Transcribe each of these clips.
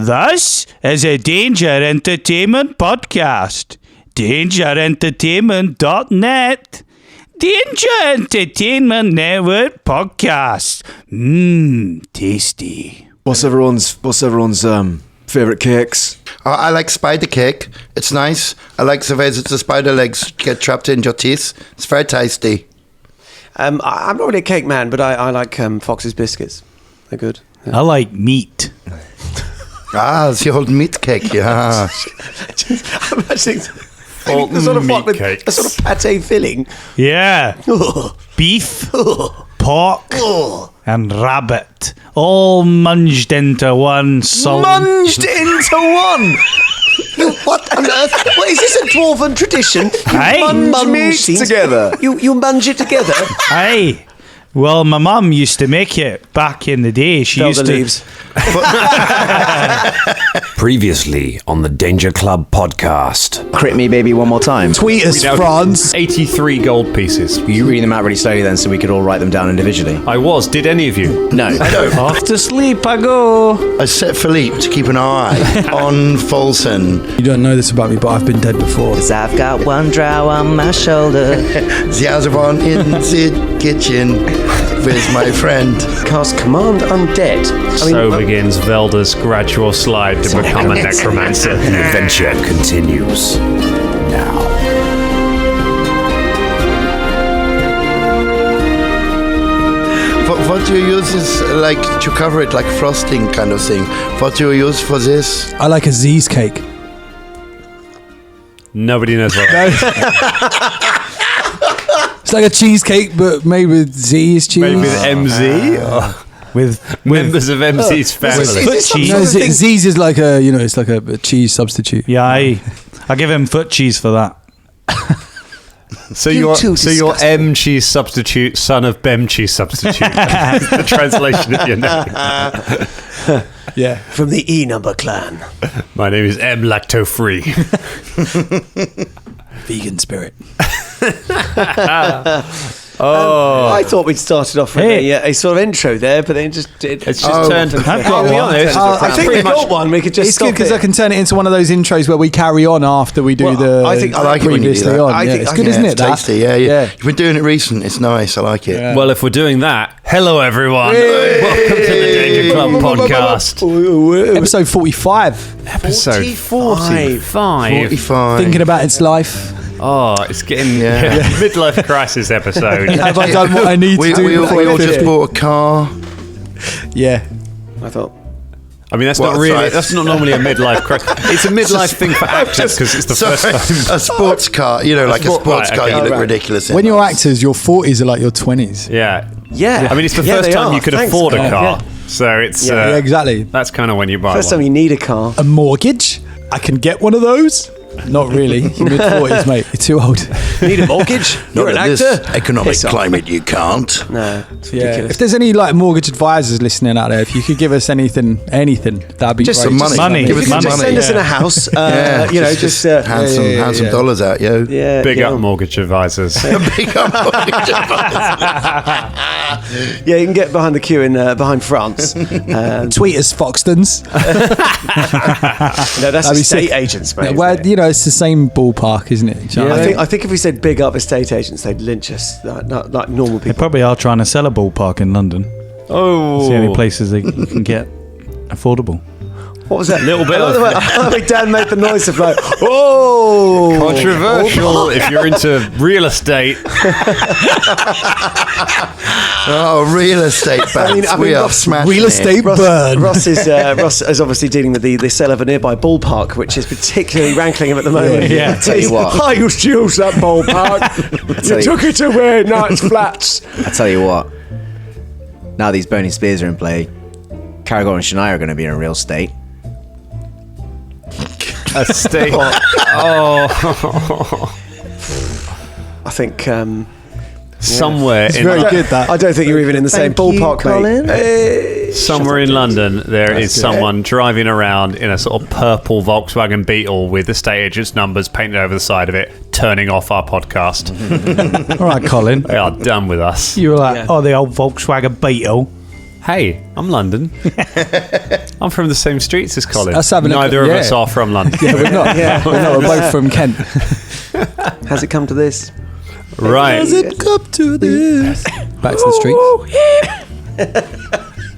This is a Danger Entertainment podcast. DangerEntertainment.net. Danger Entertainment Network podcast. Tasty. What's everyone's favourite cakes? I like spider cake. It's nice. I like the way that the spider legs get trapped in your teeth. It's very tasty. I'm not really a cake man, but I like Fox's biscuits. They're good. I like meat. It's the old meat cake, yeah. I'm actually the sort of what with a sort of pate filling. Yeah. Beef, pork, and rabbit. All munged into one salt. Munged into one! What on earth? What is this, a dwarven tradition? Aye. Munge meat together. You munge it together? Aye. Well, my mum used to make it back in the day. She used to. Leaves. Previously on the Danger Club podcast. Crit me, baby, one more time. Tweet us, France. 83 gold pieces. Were you reading them out really slowly then so we could all write them down individually? I was. Did any of you? No. Off to sleep I go. I set Philipe to keep an eye on Folsom. You don't know this about me, but I've been dead before. 'Cause I've got one drow on my shoulder. The other one in the kitchen with my friend. Cast Command Undead. So begins Velder's gradual slide to become a necromancer. The adventure continues now. What do you use is like to cover it, like frosting kind of thing. What do you use for this? I like a Z's cake. Nobody knows what that is. It's like a cheesecake, but made with Z's cheese. Maybe with MZ? With Members of MZ's family. foot cheese. No, Z's is like a, it's like a cheese substitute. Yeah, I give him foot cheese for that. So you're M cheese substitute, son of Bem cheese substitute. That's the translation of your name. Yeah. From the E number clan. My name is M lacto free. Vegan spirit. I thought we'd started off with a sort of intro there, but then just did. It's just turned. I'll be honest. I think we got one. We could just. It's good because I can turn it into one of those intros where we carry on after we do the. I like it when you do that. It's good, isn't it? It's tasty. Yeah. You've been doing it recent. It's nice. I like it. Well, if we're doing that, hello everyone. Welcome to the Danger Club podcast. Episode 45. Episode 45. Thinking about its life. Oh, it's getting midlife crisis episode. Have I done what I need to do? We all just bought a car. Yeah. I thought. I mean, that's not normally a midlife crisis. It's a midlife thing for actors because it's the first time. A sports car, like a sports car, you look ridiculous in. When you're actors, your 40s are like your 20s. Yeah. Yeah. I mean, it's the first time you could afford a car. So it's... yeah, exactly. That's kind of when you buy First time you need a car. A mortgage? I can get one of those? Not really. You're mid-40s, mate. You're too old. Need a mortgage? You're an this actor? economic climate, you can't. No, it's Yeah. ridiculous. If there's any mortgage advisors listening out there, if you could give us anything, that'd be Just great. some money. Give us some Just send us in a house. hand some dollars out, yo. Yeah. Big up mortgage advisors. Big up mortgage advisors. Yeah, you can get behind the queue behind France. Tweet us, Foxtons. No, that's That'd be estate sick. agents, mate. Well, it's the same ballpark, isn't it? Do you know what I mean? I think if we said big up estate agents, they'd lynch us like normal They people. probably are trying to sell a ballpark in London. Oh. It's the only places they can get affordable. What was that? Little bit I of- like the way Dan made the noise of like, oh, Controversial if you're into real estate. Real estate bands. I mean, We are Ross- smashing Real estate it. burn. Ross is obviously dealing with the sale of a nearby ballpark, which is particularly rankling him at the moment. Yeah. I tell you what. I used to use that ballpark. You took it away. Now it's flats. I tell you what. Now these Burning Spears are in play, Karagor and Shania are going to be in a real state. A state. I think somewhere It's in very good, that. I don't think you're even in the same ballpark, mate. Hey, somewhere in London there is someone driving around in a sort of purple Volkswagen Beetle with estate agents' numbers painted over the side of it, turning off our podcast. All right, Colin. They are done with us. You were like, the old Volkswagen Beetle. Hey, I'm London. I'm from the same streets as Colin. Let's have a look Neither at- of yeah. us are from London. Yeah, we're not. We're not. We're both from Kent. Has it come to this? Right. it come to this? Back to the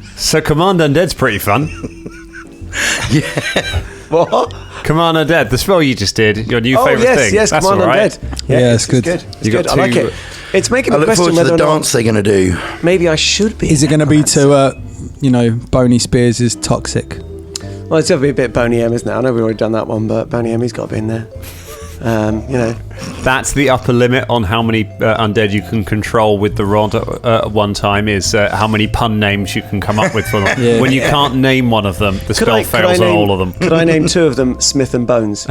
streets. So Command Undead's pretty fun. What? Command Undead, the spell you just did, your new favourite thing. Yes, That's Command all right. Undead. Yeah, it's good. It's You good. got I like two- it. It's making I me look question forward to whether the or dance not they're going to do. maybe I should be. Is it going to be to, Boney Spears is toxic? Well, it's got to be a bit Boney M, isn't it? I know we've already done that one, but Boney Emmy's got to be in there. That's the upper limit on how many undead you can control with the rod at one time, is how many pun names you can come up with for them. Yeah. When you can't name one of them, the spell fails on all of them. Could I name two of them Smith and Bones?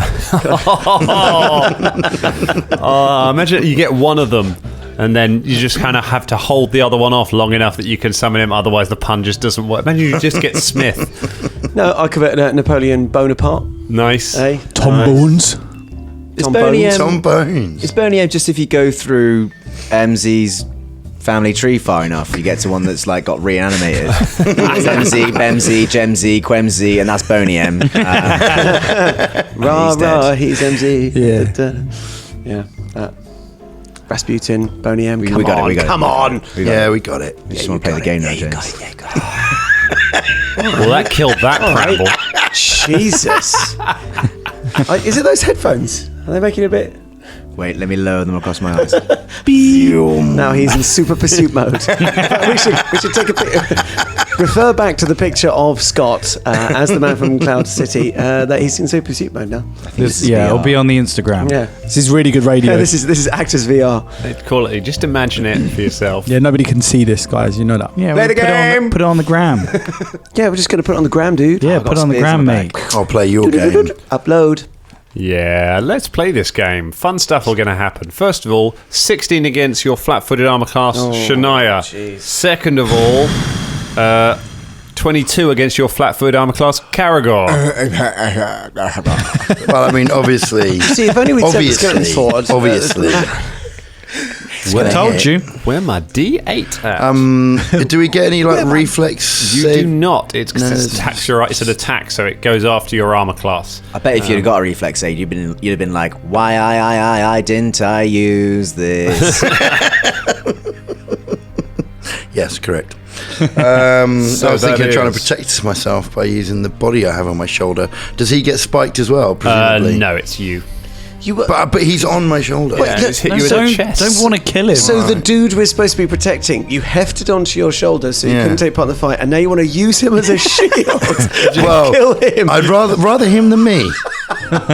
Imagine you get one of them and then you just kind of have to hold the other one off long enough that you can summon him, otherwise the pun just doesn't work. Imagine you just get Smith. No, I could put Napoleon Bonaparte. Nice. Eh? Tom Bones. Is Boney M, Tom Bones. is Boney M just if you go through MZ's family tree far enough, you get to one that's like got reanimated. It's MZ, Bemzy, Gemzy, Quemzy, and that's Boney M. Rah, He's dead. rah, he's MZ. Yeah. Yeah. Rasputin, Boney M. We got it. Come on. Yeah, we got it. We just want to play the game now, James. Well, that killed that pramble. Jesus. Is it those headphones? Are they making a bit? Wait, let me lower them across my eyes. Now he's in super pursuit mode. In fact, we should take a picture. Refer back to the picture of Scott as the man from Cloud City. That he's in super pursuit mode now. It'll be on the Instagram. Yeah. This is really good radio. Yeah, this is Actors VR. Quality. Just imagine it for yourself. Yeah, nobody can see this, guys. You know that. Yeah, Play the game. Put it on the gram. Yeah, we're just going to put it on the gram, dude. Yeah, I've got put it on the spears gram, in my mate. bag. I'll play your game. Upload. Yeah, let's play this game. Fun stuff are going to happen. First of all, 16 against your flat-footed armor class, Shania. jeez. Second of all, 22 against your flat-footed armor class, Karagor. Well, I mean, obviously. See, if only we'd set the skeletons forward. Obviously. I told you. Where my D8 at? Do we get any reflex? You save? do not. It's an attack, so it goes after your armor class. I bet if you'd have got a reflex aid, you'd have been like, why I didn't I use this? Yes, correct. I was that thinking of trying to is. protect myself by using the body I have on my shoulder. Does he get spiked as well, presumably? No, it's you. But he's on my shoulder. Yeah, just hit you in the chest. Don't want to kill him. So the dude we're supposed to be protecting, you hefted onto your shoulder so you Yeah. couldn't take part in the fight, and now you want to use him as a shield to Well, kill him. I'd rather him than me.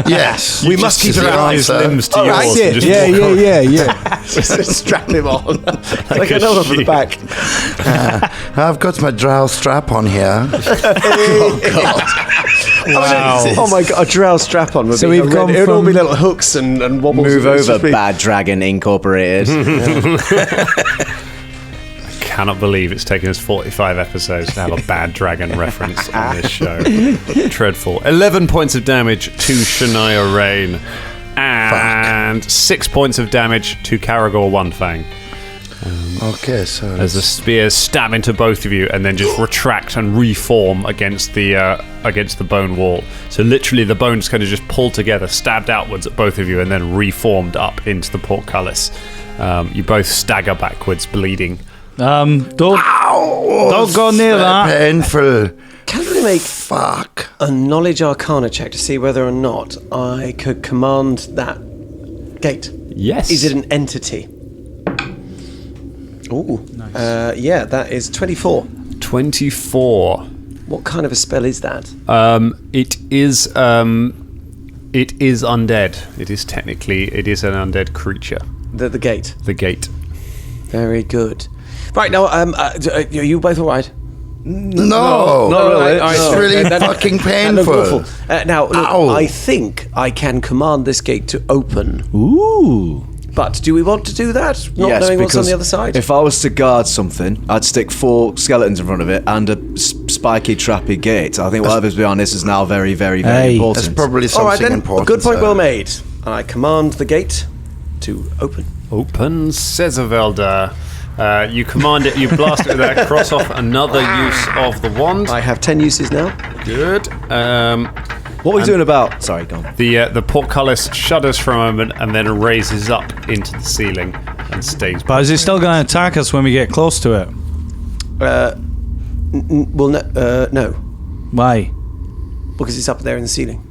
Yes. We must keep the his answer. limbs to Oh, yours. that's and it. just Yeah, walk on. yeah. Just strap him on. like a another from the shield. back. I've got my drow strap on here. Wow. Oh my god, a drow strap on would So be we've horrendous. gone It would all from- be little hooks and wobbles. Move It would just over, be- Bad Dragon Incorporated. Cannot believe it's taken us 45 episodes to have a bad dragon reference on this show. Dreadful. 11 points of damage to Shania Rain. And 6 points of damage to Karagor One Fang. Okay, so As the spears stab into both of you and then just retract and reform against the bone wall. So literally the bones kind of just pulled together, stabbed outwards at both of you and then reformed up into the portcullis. You both stagger backwards, bleeding. Don't go near that. painful. Can I make Fuck. a knowledge arcana check to see whether or not I could command that gate? Yes. Is it an entity? Ooh. Nice. Yeah, that is 24. 24. What kind of a spell is that? It is undead. It is an undead creature. The gate. The gate. Very good. Right, now, are you both all right? No. It's really fucking painful. Now, look, Ow. I think I can command this gate to open. Ooh. But do we want to do that? Not Yes, knowing what's on because the other side? If I was to guard something, I'd stick 4 skeletons in front of it and a spiky, trappy gate. I think whatever's behind this is now very, very, very Hey. important. That's probably all right, something then. important. Good point so- well made. I command the gate to open. Open, says a Velder. You command it, you blast it with that, cross off another use of the wand. I have 10 uses now. Good. What are we doing about? Sorry, go on. The portcullis shudders for a moment and then raises up into the ceiling and stays. But is it still going to attack us when we get close to it? No. Why? Because it's up there in the ceiling.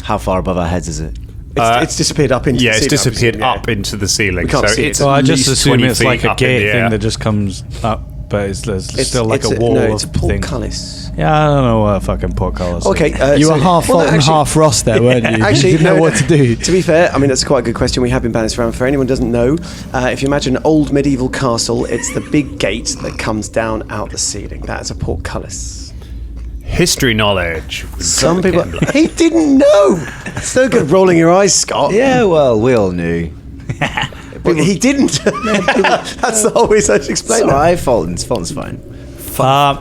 How far above our heads is it? It's disappeared up into the ceiling. Yeah, it's disappeared I presume, up into the ceiling. We can't so see it. it's So I at just least assume 20 it's like feet a up in gate the thing air. that just comes up, but there's still like a it's wall No, it's a thing. portcullis. Yeah, I don't know what a fucking portcullis is. Okay, You were half Fulton and half Ross there, weren't you? Actually, you didn't know what to do. To be fair, I mean, that's quite a good question. We have been balanced around. For anyone who doesn't know, if you imagine an old medieval castle, it's the big gate that comes down out the ceiling. That is a portcullis. History knowledge. Some people... He didn't know! It's no good rolling your eyes, Scott. Yeah, well, we all knew. But he didn't. That's the whole reason I should explain It's that. alright, Fulton's fine.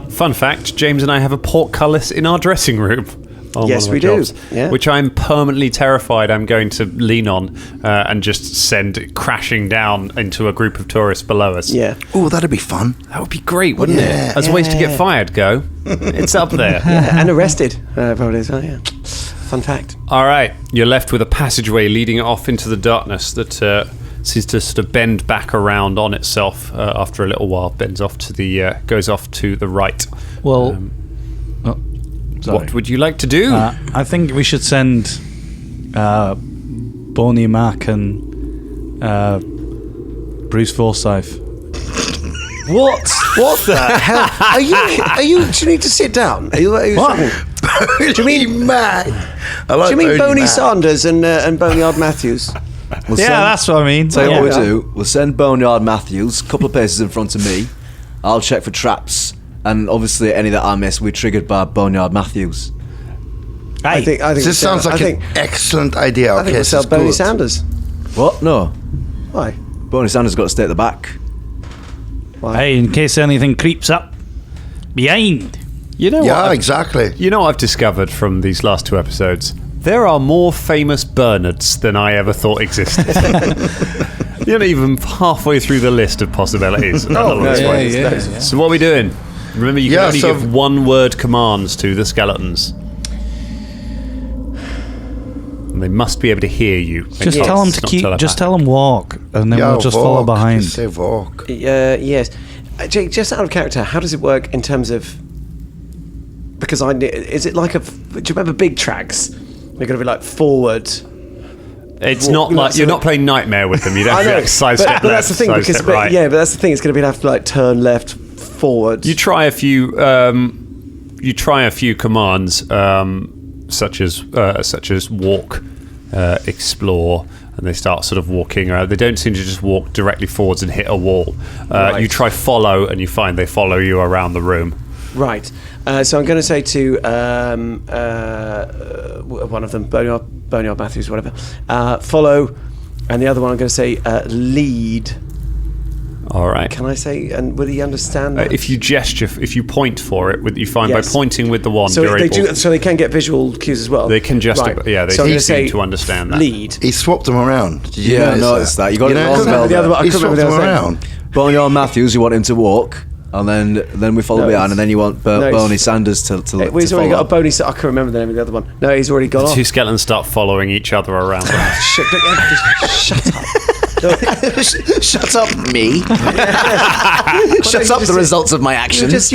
Fun fact, James and I have a portcullis in our dressing room. On Yes, one of our we do. jobs, Yeah. Which I'm permanently terrified I'm going to lean on and just send it crashing down into a group of tourists below us. Yeah. Oh, that'd be fun. That would be great, wouldn't Yeah. it? As ways to get fired go. It's up there. And arrested, probably. So, yeah. Fun fact. All right, you're left with a passageway leading off into the darkness that seems to sort of bend back around on itself after a little while. Bends off to the goes off to the right. Well, What would you like to do? I think we should send Boney Mac and Bruce Forsyth. What? What the hell? Are you? Do you need to sit down? Are you Do you mean Mac? I like Do you mean Boney Mac. Sanders and Boneyard Matthews? We'll Yeah, send, that's what I mean. tell you Yeah. what we'll do. We'll send Boneyard Matthews a couple of paces in front of me. I'll check for traps, and obviously any that I miss, we're triggered by Boneyard Matthews. I think. This sounds like an excellent idea. I think we'll sell Boney Sanders. What? No. Why? Boney Sanders got to stay at the back. Why? Hey, in case anything creeps up behind. You know Yeah, what? exactly. You know what I've discovered from these last two episodes? There are more famous Bernards than I ever thought existed. You're not even halfway through the list of possibilities. So what are we doing? Remember, you can only give one-word commands to the skeletons. And they must be able to hear you. Just tell them to keep. Just tell them walk, and then we'll just follow behind. Just say walk. Yes. Jake, just out of character, how does it work in terms of? Because is it like a? Do you remember big tracks? They're going to be like forward. It's not like you're not playing Nightmare with them. You don't I have to know, like sidestep but that's the thing because right. but that's the thing. It's going to be have to like turn left, forward. You try a few. You try a few commands, such as walk, explore, and they start sort of walking around. They don't seem to just walk directly forwards and hit a wall. Right. You try follow, and you find they follow you around the room. Right. So I'm going to say to one of them, Boneyard Matthews, whatever, follow, and the other one I'm going to say lead. All right. Can I say, and will he understand that? If you gesture, if you point for it, you find Yes. by pointing with the wand, So you're they able. So they can get visual cues as well. They can just, Right. yeah, they So I'm seem gonna say to understand that. lead. He swapped them around. Did you Yeah, I notice noticed that. You got it wrong, notice Velder. The other one, I He couldn't swapped remember them the other thing. around. Boneyard Matthews, you want him to walk, and then we follow No, behind, it's- and then you want no, it's- Boney Sanders to He's already follow. got a boney. I can remember the name of the other one. No, he's already gone The off. two skeletons start following each other around. Shit, shut up. Shut up, me. Shut up the results of my You actions. just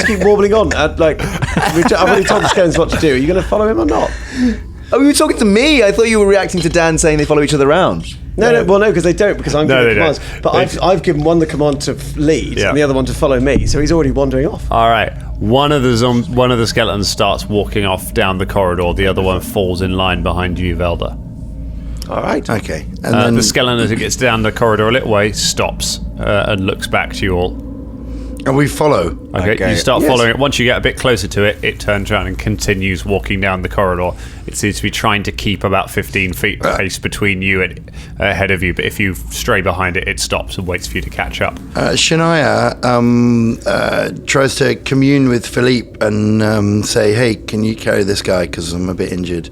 keep warbling on. I've already told the skeletons what to do. Are you going to follow him or not? Oh, you were talking to me. I thought you were reacting to Dan saying they follow each other around. No, because they don't. Because I'm No, giving they commands. don't. But I've given one the command to lead Yeah. and the other one to follow me. So he's already wandering off. All right. One of the skeletons starts walking off down the corridor. The other one falls in line behind you, Velder. All right. Okay. And then The skeleton, as it gets down the corridor a little way, stops and looks back to you all. and we follow. Okay, you start Yes. following it. Once you get a bit closer to it, it turns around and continues walking down the corridor. It seems to be trying to keep about 15 feet of pace between you and ahead of you, but if you stray behind it, it stops and waits for you to catch up. Shania tries to commune with Philipe and say, "Hey, can you carry this guy? Because I'm a bit injured."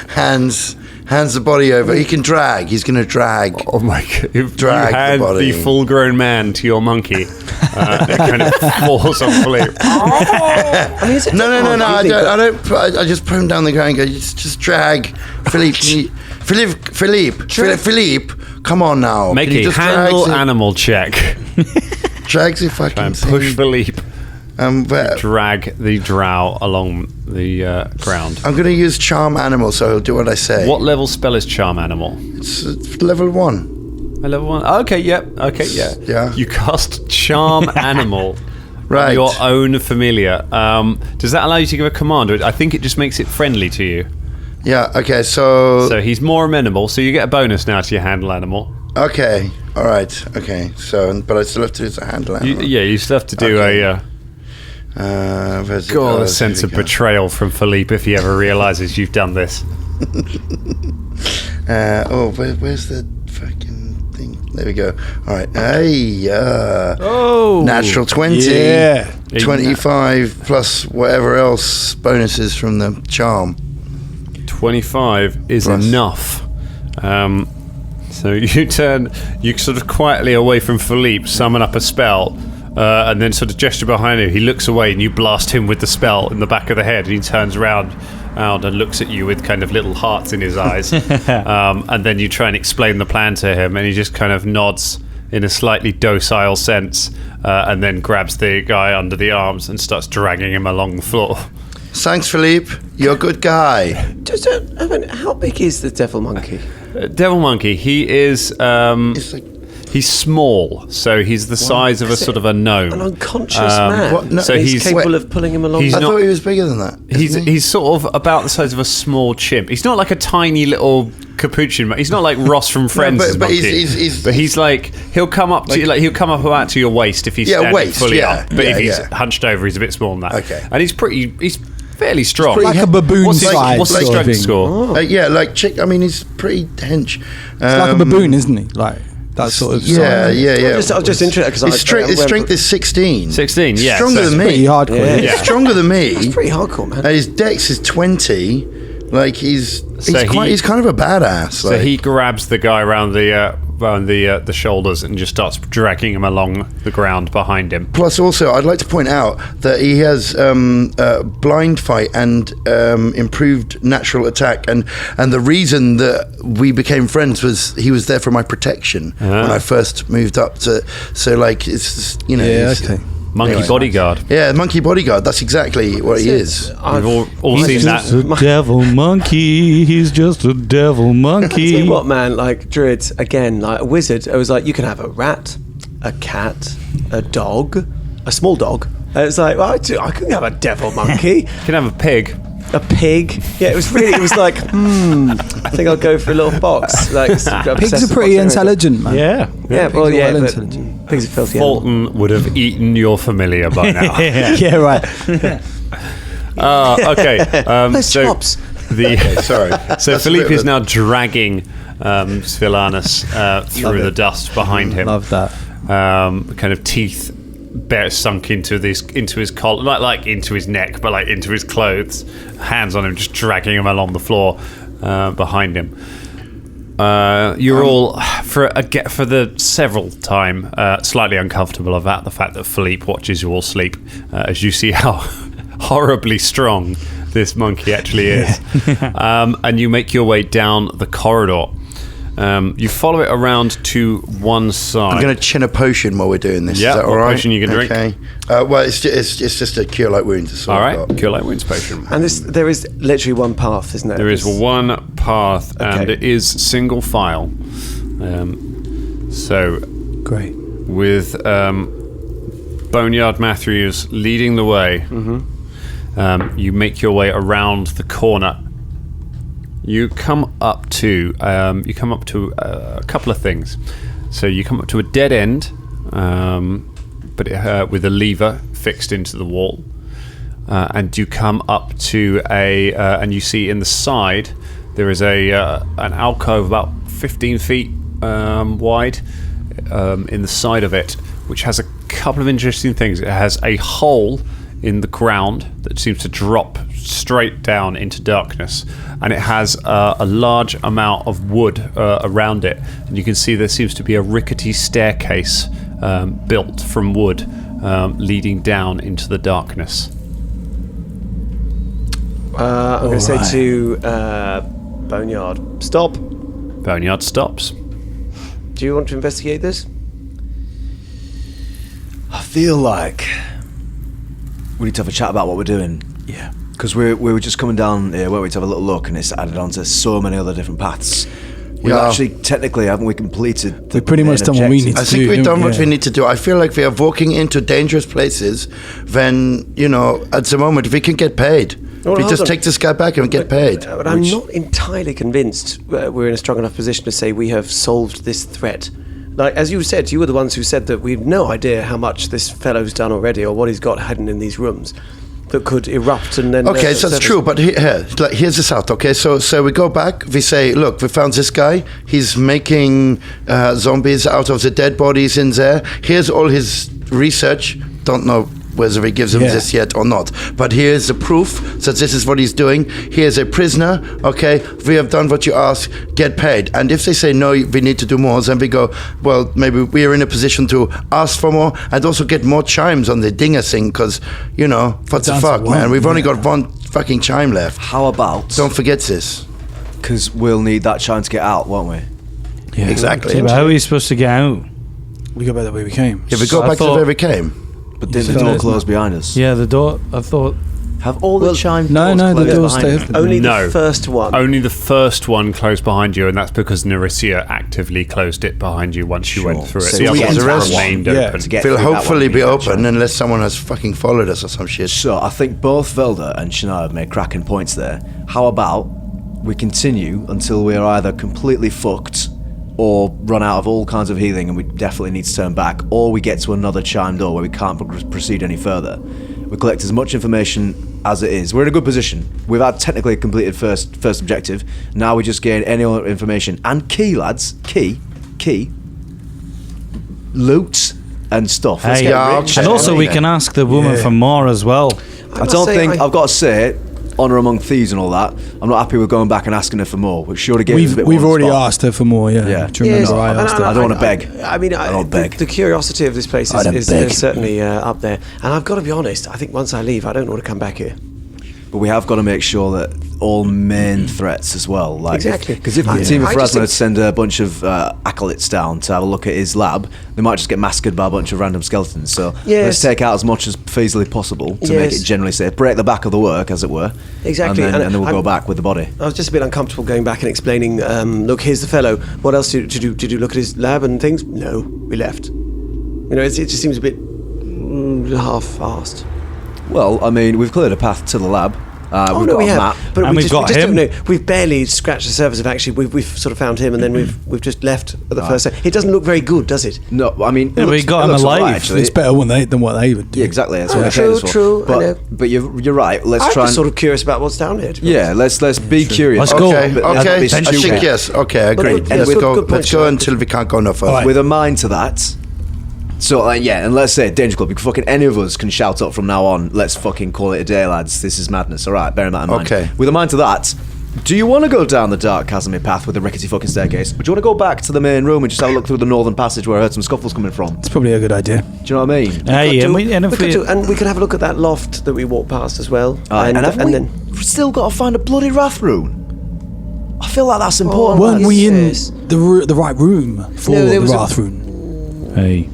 Hands Hands the body over. He can drag. He's going to drag. Oh my god! You Drag the hand body. the full-grown man to your monkey. It kind of falls on Philippe. I mean, is it No. I think I just put him down the ground and go, just drag. Philippe. Philippe. Come on now. Make Can you a just handle drag animal check. Drags if I can And see. push Philippe. But Drag the drow along the ground. I'm going to use charm animal, so he'll do what I say. What level spell is charm animal? It's level 1. A level 1. Okay, yeah. Yeah. You cast charm animal. Right. Your own familiar. Does that allow you to give a command? Or I think it just makes it friendly to you. Yeah. Okay. So. So he's more amenable. So you get a bonus now to your handle animal. Okay. All right. Okay. So, but I still have to do a handle animal. You still have to do Okay. a God, a sense of betrayal from Philippe if he ever realizes you've done this. Where's the fucking thing? There we go. All right. Hey. Oh. Natural 20. Yeah. 25 plus whatever else bonuses from the charm. 25 is Plus. enough. So you sort of quietly away from Philippe, summon up a spell, and then sort of gesture behind him. He looks away, and you blast him with the spell in the back of the head. And he turns around and looks at you with kind of little hearts in his eyes. And then you try and explain the plan to him, and he just kind of nods in a slightly docile sense, and then grabs the guy under the arms and starts dragging him along the floor. Thanks, Philippe. You're a good guy. Just, I mean, how big is the devil monkey? Devil monkey, he is It's like he's small, so he's the size of a sort of a gnome. An unconscious man. what? No, so he's capable wait. of pulling him along. He's I not- thought he was bigger than that. He's sort of about the size of a small chimp. He's not like a tiny little capuchin. He's not like Ross from Friends' but monkey. he's- but he's like he'll come up to you, he'll come up about to your waist if he's standing waist, fully yeah, up. But yeah, if he's yeah. hunched over, he's a bit smaller than that. Okay. And he's fairly strong. Like a baboon What's his size what's his sort of strength thing. score? yeah, like chick. I mean, he's pretty hench. It's like a baboon, isn't he? Like that sort of Yeah, size. yeah. I'm just interested because His strength is 16. 16, yeah. Stronger so- than Pretty me. hardcore. Yeah. Yeah. He's stronger than me. It's pretty hardcore, man. And his dex is 20. Like he's kind of a badass. So Like. he grabs the guy around the shoulders and just starts dragging him along the ground behind him. Plus, also, I'd like to point out that he has blind fight and improved natural attack, and the reason that we became friends was he was there for my protection when I first moved up to. So, like, it's just, Yeah, he's- okay. Monkey Anyway. bodyguard. Yeah, monkey bodyguard. That's exactly what he is. We've all seen that. Just a devil monkey. He's just a devil Tell monkey. you what, man, like druids, again, like a wizard, it was like you can have a rat, a cat, a dog, a small dog. And it's like, well, I couldn't have a devil monkey, You can have a pig. a pig. Yeah, it was like, I think I'll go for a little fox. Like, Pigs are pretty intelligent, man. Yeah. Yeah, pigs well, are yeah, well but intelligent. pigs are filthy animals. Fulton would have eaten your familiar by now. Yeah, right. Okay. Those chops. Sorry. So That's a Philippe bit is of a- now dragging Svilanus through the dust behind him. Love that. Kind of teeth sunk into his collar, not like into his neck, but like into his clothes. Hands on him, just dragging him along the floor behind him. You're all for the several time slightly uncomfortable about the fact that Philippe watches you all sleep as you see how horribly strong this monkey actually is. And you make your way down the corridor. You follow it around to one side. I'm going to chin a potion while we're doing this. Yeah, Is that what all right? potion you can drink? Okay. Well, it's just a cure light wounds. That's all All I've right, got. Cure Light Wounds potion. And there is literally one path, isn't there? There is one path, and Okay. it is single file. So, Great. with Boneyard Matthews leading the way, you make your way around the corner. You come up to a couple of things. So you come up to a dead end, but with a lever fixed into the wall. And you come up to and you see in the side there is an alcove about 15 feet wide in the side of it, which has a couple of interesting things. It has a hole in the ground that seems to drop straight down into darkness, and it has a large amount of wood around it, and you can see there seems to be a rickety staircase built from wood leading down into the darkness. I'm going to say to Boneyard, stop. Boneyard stops. Do you want to investigate this? I feel like we need to have a chat about what we're doing. Yeah. Because we were just coming down here, weren't we, to have a little look, and it's added on to so many other different paths. We've actually, technically, haven't we completed We've pretty much done what we need to do. I think we've done what we need to do. I feel like we are walking into dangerous places when, at the moment, we can get paid. Well, we just take this guy back and get paid. But I'm not entirely convinced we're in a strong enough position to say we have solved this threat. Like, as you said, you were the ones who said that we've no idea how much this fellow's done already or what he's got hidden in these rooms that could erupt and then... Okay, so that's true, but here's this out, okay? So we go back, we say, look, we found this guy. He's making zombies out of the dead bodies in there. Here's all his research. Don't know whether he gives them this yet or not. But here's the proof that this is what he's doing. Here's a prisoner, okay? We have done what you asked, get paid. And if they say, no, we need to do more, then we go, well, maybe we are in a position to ask for more and also get more chimes on the dinger thing, because, what the fuck, man? We've only got one fucking chime left. How about... Don't forget this. Because we'll need that chime to get out, won't we? Yeah, exactly. Yeah, but how are you supposed to get out? We go back the way we came. Yeah, we go back to the way we came. But didn't the door close behind us? Yeah, the door, I thought... Have all the chime No, doors the doors closed stay behind open. Only the first one. Only the first one closed behind you, and that's because Nerissa actively closed it behind you once you went through it. So the we other enter ones that remained one. open. To get Will through that hopefully one, be we need that open chime. unless someone has fucking followed us or some shit. So I think both Velder and Shania have made cracking points there. How about we continue until we are either completely fucked or run out of all kinds of healing and we definitely need to turn back, or we get to another chime door where we can't proceed any further. We collect as much information as it is. We're in a good position. We've had technically completed first objective. Now we just gain any other information. And key, lads, key, loot and stuff. Let's Hey, get yeah, rich. And also we can ask the woman for more as well. I don't think I've got to say, honour among thieves and all that. I'm not happy with going back and asking her for more. We should have given us a bit We've more on the already spot. asked her for more. Yeah. Yeah. Do you remember I asked her? I don't want to beg. I mean, I don't beg. The curiosity of this place I don't is beg. certainly up there. And I've got to be honest, I think once I leave, I don't want to come back here. But we have got to make sure that all main threats as well. Like Exactly. Because if the Yeah. team of I just Phrasma think- send a bunch of acolytes down to have a look at his lab, they might just get massacred by a bunch of random skeletons. So Yes. let's take out as much as feasibly possible to make Yes. it generally safe. Break the back of the work, as it were. Exactly. And then And we'll go I'm- back with the body. I was just a bit uncomfortable going back and explaining, look, here's the fellow. What else did you look at his lab and things? No, we left. It just seems a bit half-assed. Well, I mean, we've cleared a path to the lab. We've got a map. But And we we've just, got we just him. don't know. We've barely scratched the surface of actually. We've sort of found him, and then we've just left at the first. It doesn't look very good, does it? No, I mean, Yeah, we got him alive. Actually. It's better than what they would do. Yeah, exactly. That's what Oh, we're famous for. true, I know. But you're right. Let's I'm try just and sort of curious about what's down there. to be yeah. Let's be curious. Let's go. Okay, But okay. that'd be I think stupid. yes. Okay, I agree. Good- Let's good go. point, Let's go Sean. until we can't go no further. Alright. With a mind to that. So and let's say Danger Club. Fucking any of us can shout up from now on. Let's fucking call it a day, lads. This is madness. All right, bear that in mind. Okay. With a mind to that. Do you want to go down the dark chasmy path with the rickety fucking staircase? Or do you want to go back to the main room and just have a look through the northern passage where I heard some scuffles coming from? It's probably a good idea. Do you know what I mean? Hey, and we could have a look at that loft that we walked past as well. And haven't we then still got to find a bloody wrath rune? I feel like that's important. Weren't we in yes. the right room for No, there the was a- Wrath Rune? Hey.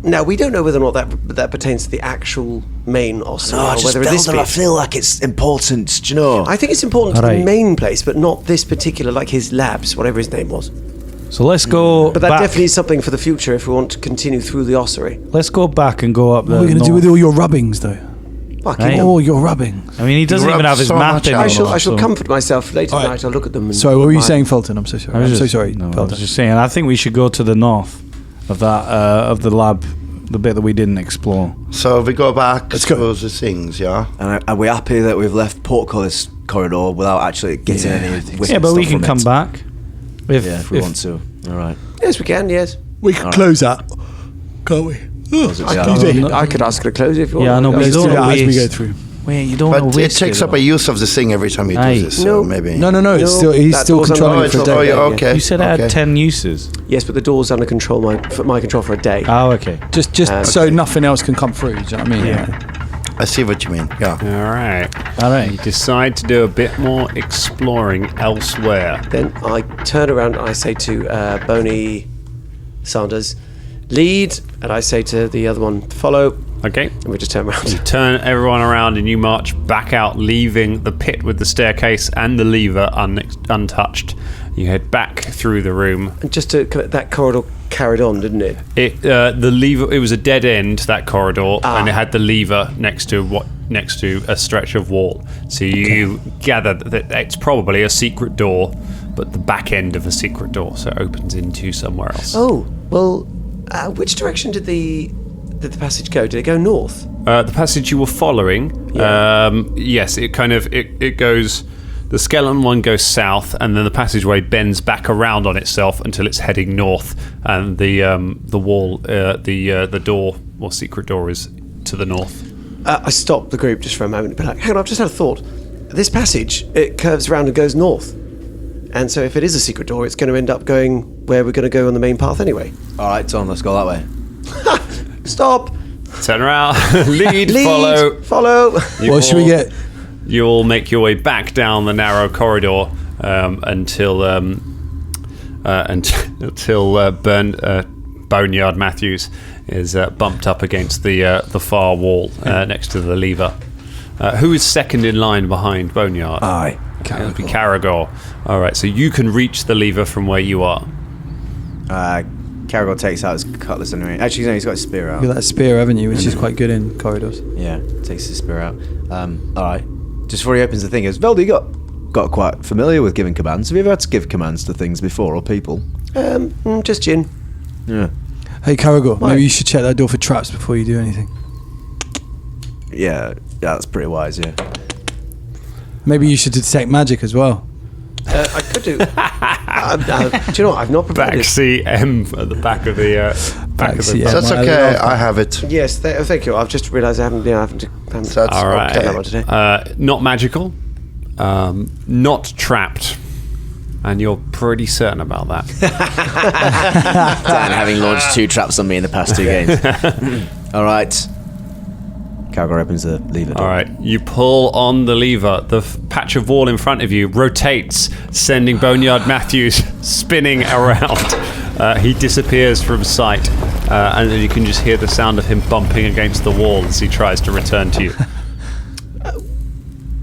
now we don't know whether or not that pertains to the actual main ossuary No, or just whether this Velder, I bit. feel like it's important. Do you know? I think it's important to Alright. the main place, but not this particular, like his labs, whatever his name was. So let's go But that back. definitely is something for the future if we want to continue through the ossuary. Let's go back and go up What are we going to do with all your rubbings, though? Fucking Hey. hell. All your rubbings. I mean, he doesn't You even rub have his so map much in. out. I shall so- comfort myself later Alright. tonight. I'll look at them. And Sorry, what were you admire. saying, Fulton? I'm so sorry. I was I'm so just- sorry, No, I Felder. was just saying. I think we should go to the north of that of the lab, the bit that we didn't explore. So we go back Let's go. to the things, yeah. And are we happy that we've left portcullis corridor without actually getting Yeah, any I think wicked Yeah, but we stuff can from come it? back If we want to. All right. Yes, we can. Yes, We can close that, can't we? Close it down. Excuse me. I could ask her to close if you want. Yeah, I know, but Let's you do don't that as we waste- go through. Wait, you don't But want to it risk takes up though. a use of the thing every time you do Aye. this. So No. maybe. No. It's still, he's that still door's controlling Oh, it it's for a day. yeah, okay. You said I okay. had 10 uses. Yes, but the door's under control, my control for a day. Oh, okay. Just so nothing else can come through. Do you know what I mean? Yeah. I see what you mean. Yeah. All right. All You right. decide to do a bit more exploring elsewhere. Then I turn around and I say to Boney Sanders, lead, and I say to the other one, follow, Okay. and we just turn around. Turn everyone around and you march back out, leaving the pit with the staircase and the lever untouched. You head back through the room. And just to that corridor carried on, didn't it? The lever. It was a dead end, that corridor, and it had the lever next to a stretch of wall. So you gather that it's probably a secret door, but the back end of a secret door, so it opens into somewhere else. Oh, well, which direction did the passage go? Did it go north? The passage you were following, yes, it kind of it goes. The skeleton one goes south, and then the passageway bends back around on itself until it's heading north, and the wall, the door or secret door is to the north. I stop the group just for a moment and be like, hang on, I've just had a thought. This passage, it curves around and goes north. And so if it is a secret door, it's going to end up going where we're going to go on the main path anyway. All right, Tom, let's go that way. Stop! Turn around, lead, Follow! What should we get? You'll make your way back down the narrow corridor until Boneyard Matthews is bumped up against the far wall next to the lever. Who is second in line behind Boneyard? Aye. It'll be Karagor. All right, so you can reach the lever from where you are. Karagor takes out his cutlass anyway. Actually, no, he's got his spear out. You've got that spear, haven't you? Which is quite good in corridors. Yeah, takes his spear out. All right. Just before he opens the thing, goes, Velder, you got quite familiar with giving commands. Have you ever had to give commands to things before or people? Just gin. Yeah. Hey, Karagor, Why? maybe you should check that door for traps before you do anything. Yeah, that's pretty wise, yeah. Maybe you should detect magic as well. I could do. Do you know what? I've not provided. Backseat M at the back of the Backseat M. That's I okay. love I have it. Yes, thank you. I've just realised I haven't That's All right. done that one today. Not magical, not trapped, and you're pretty certain about that. Dan having launched 2 traps on me in the past 2 games. All right. Karagor opens the lever door. All right, you pull on the lever. The patch of wall in front of you rotates, sending Boneyard Matthews spinning around. He disappears from sight, and then you can just hear the sound of him bumping against the wall as he tries to return to you.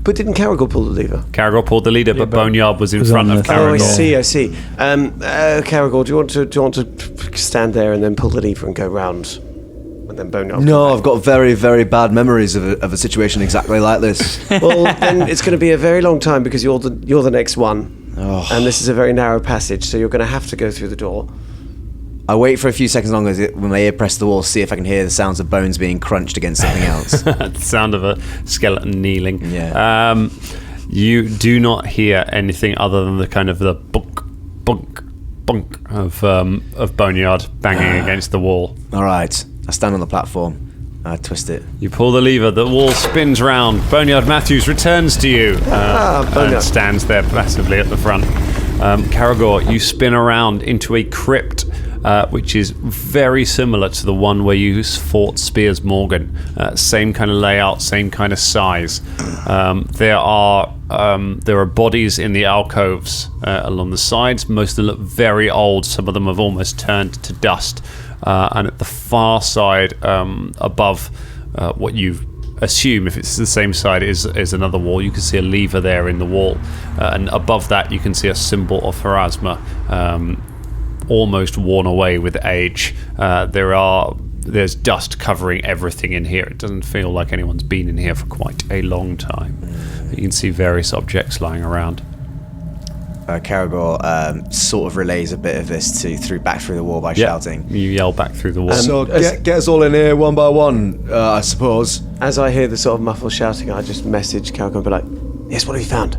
But didn't Karagor pull the lever? Karagor pulled the leader, but Boneyard was in front on of the- Karagor. Oh, I see. Karagor, do you want to stand there and then pull the lever and go round, and then Boneyard? No, I've got very, very bad memories of a situation exactly like this. Well, then it's going to be a very long time because you're the next one, and this is a very narrow passage, so you're going to have to go through the door. I wait for a few seconds longer when my ear presses the wall, see if I can hear the sounds of bones being crunched against something else. The sound of a skeleton kneeling. Yeah. You do not hear anything other than the kind of the bunk, bunk, bunk of Boneyard banging against the wall. All right, I stand on the platform. I twist it. You pull the lever, the wall spins round. Boneyard Matthews returns to you and Boneyard. stands there passively at the front. Karagor, you spin around into a crypt, which is very similar to the one where you fought Spears Morgan. Same kind of layout, same kind of size. There are bodies in the alcoves along the sides. Most of them look very old. Some of them have almost turned to dust. And at the far side, above what you assume, if it's the same side, is another wall. You can see a lever there in the wall, and above that you can see a symbol of Pharasma, almost worn away with age. There's dust covering everything in here. It doesn't feel like anyone's been in here for quite a long time. You can see various objects lying around. Karagor sort of relays a bit of this back through the wall by shouting. You yell back through the wall. So get us all in here one by one, I suppose. As I hear the sort of muffled shouting, I just message Karagor and be like, "Yes, what have you found?"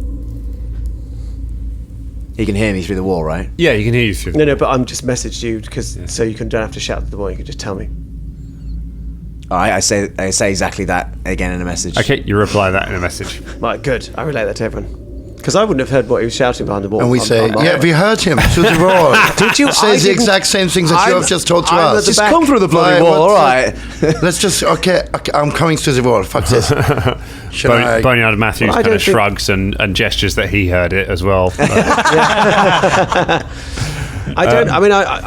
He can hear me through the wall, right? Yeah, you can hear you through. No, but I'm just messaged you because so you don't have to shout to the wall. You can just tell me. All right, I say exactly that again in a message. Okay, you reply that in a message. Right, good. I relay that to everyone. Because I wouldn't have heard what he was shouting behind the wall. And we say, have you heard him? Did you? Says the exact same things that you have just told to us. Just come through the bloody wall, all right. Let's just, okay, I'm coming through the wall. Fuck this. Boneyard Matthews kind of shrugs and gestures that he heard it as well. I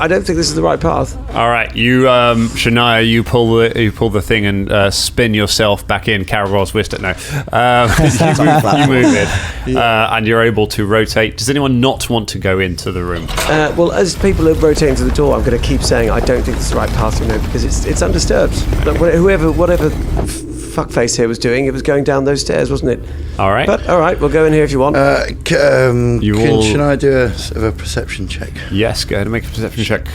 don't think this is the right path. All right, you, Shania, you pull the thing and spin yourself back in. Karagor's whisked it. No, you move it, and you're able to rotate. Does anyone not want to go into the room? Well, as people are rotating to the door, I'm going to keep saying I don't think this is the right path, because it's undisturbed. Like, whatever fuckface here was doing, it was going down those stairs, wasn't it? All right. But all right, we'll go in here if you want. Should I do a sort of a perception check? Yes, go ahead and make a perception check.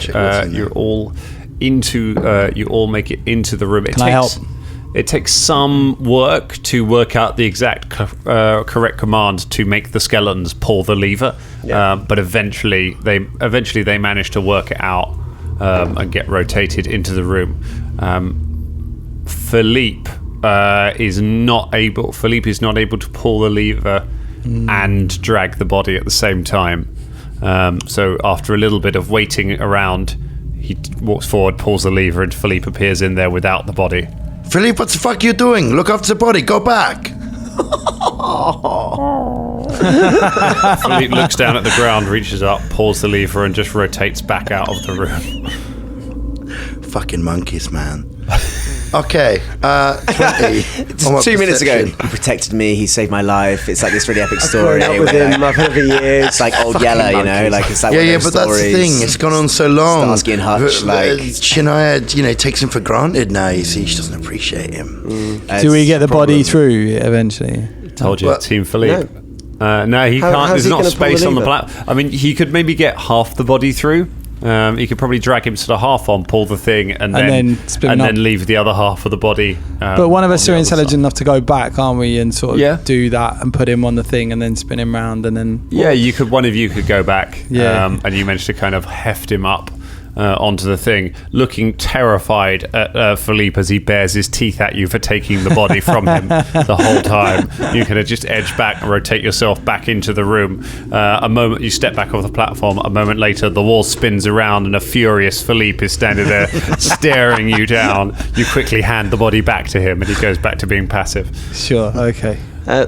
You're all into. You all make it into the room. Can I help? It takes some work to work out the exact correct command to make the skeletons pull the lever. Yeah. But eventually they manage to work it out and get rotated into the room. Philipe is not able to pull the lever and drag the body at the same time. So after a little bit of waiting around, he walks forward, pulls the lever, and Philipe appears in there without the body. Philipe, what the fuck are you doing? Look after the body. Go back. Philipe looks down at the ground, reaches up, pulls the lever, and just rotates back out of the room. Fucking monkeys, man. Okay, 20. 2 minutes ago, he protected me. He saved my life. It's like this really epic story. I've grown up with him. I've had it for years. It's like Old Yeller, like it's like but that's the thing. It's gone on so long. Starsky and Hutch, Shania, takes him for granted now. You see, she doesn't appreciate him. Do we get the body through eventually? Told you, Team Philipe. No, he can't. There's not space on the platform. I mean, he could maybe get half the body through. You could probably drag him sort of half on, pull the thing, and then leave the other half of the body. But one of us are intelligent enough to go back, aren't we, and sort of do that and put him on the thing and then spin him round and then. Yeah, you could. One of you could go back. And you managed to kind of heft him up onto the thing, looking terrified at Philipe as he bares his teeth at you for taking the body from him the whole time. You kind of just edge back and rotate yourself back into the room. A moment you step back off the platform, a moment later the wall spins around and a furious Philipe is standing there staring you down. You quickly hand the body back to him and he goes back to being passive. Sure, okay.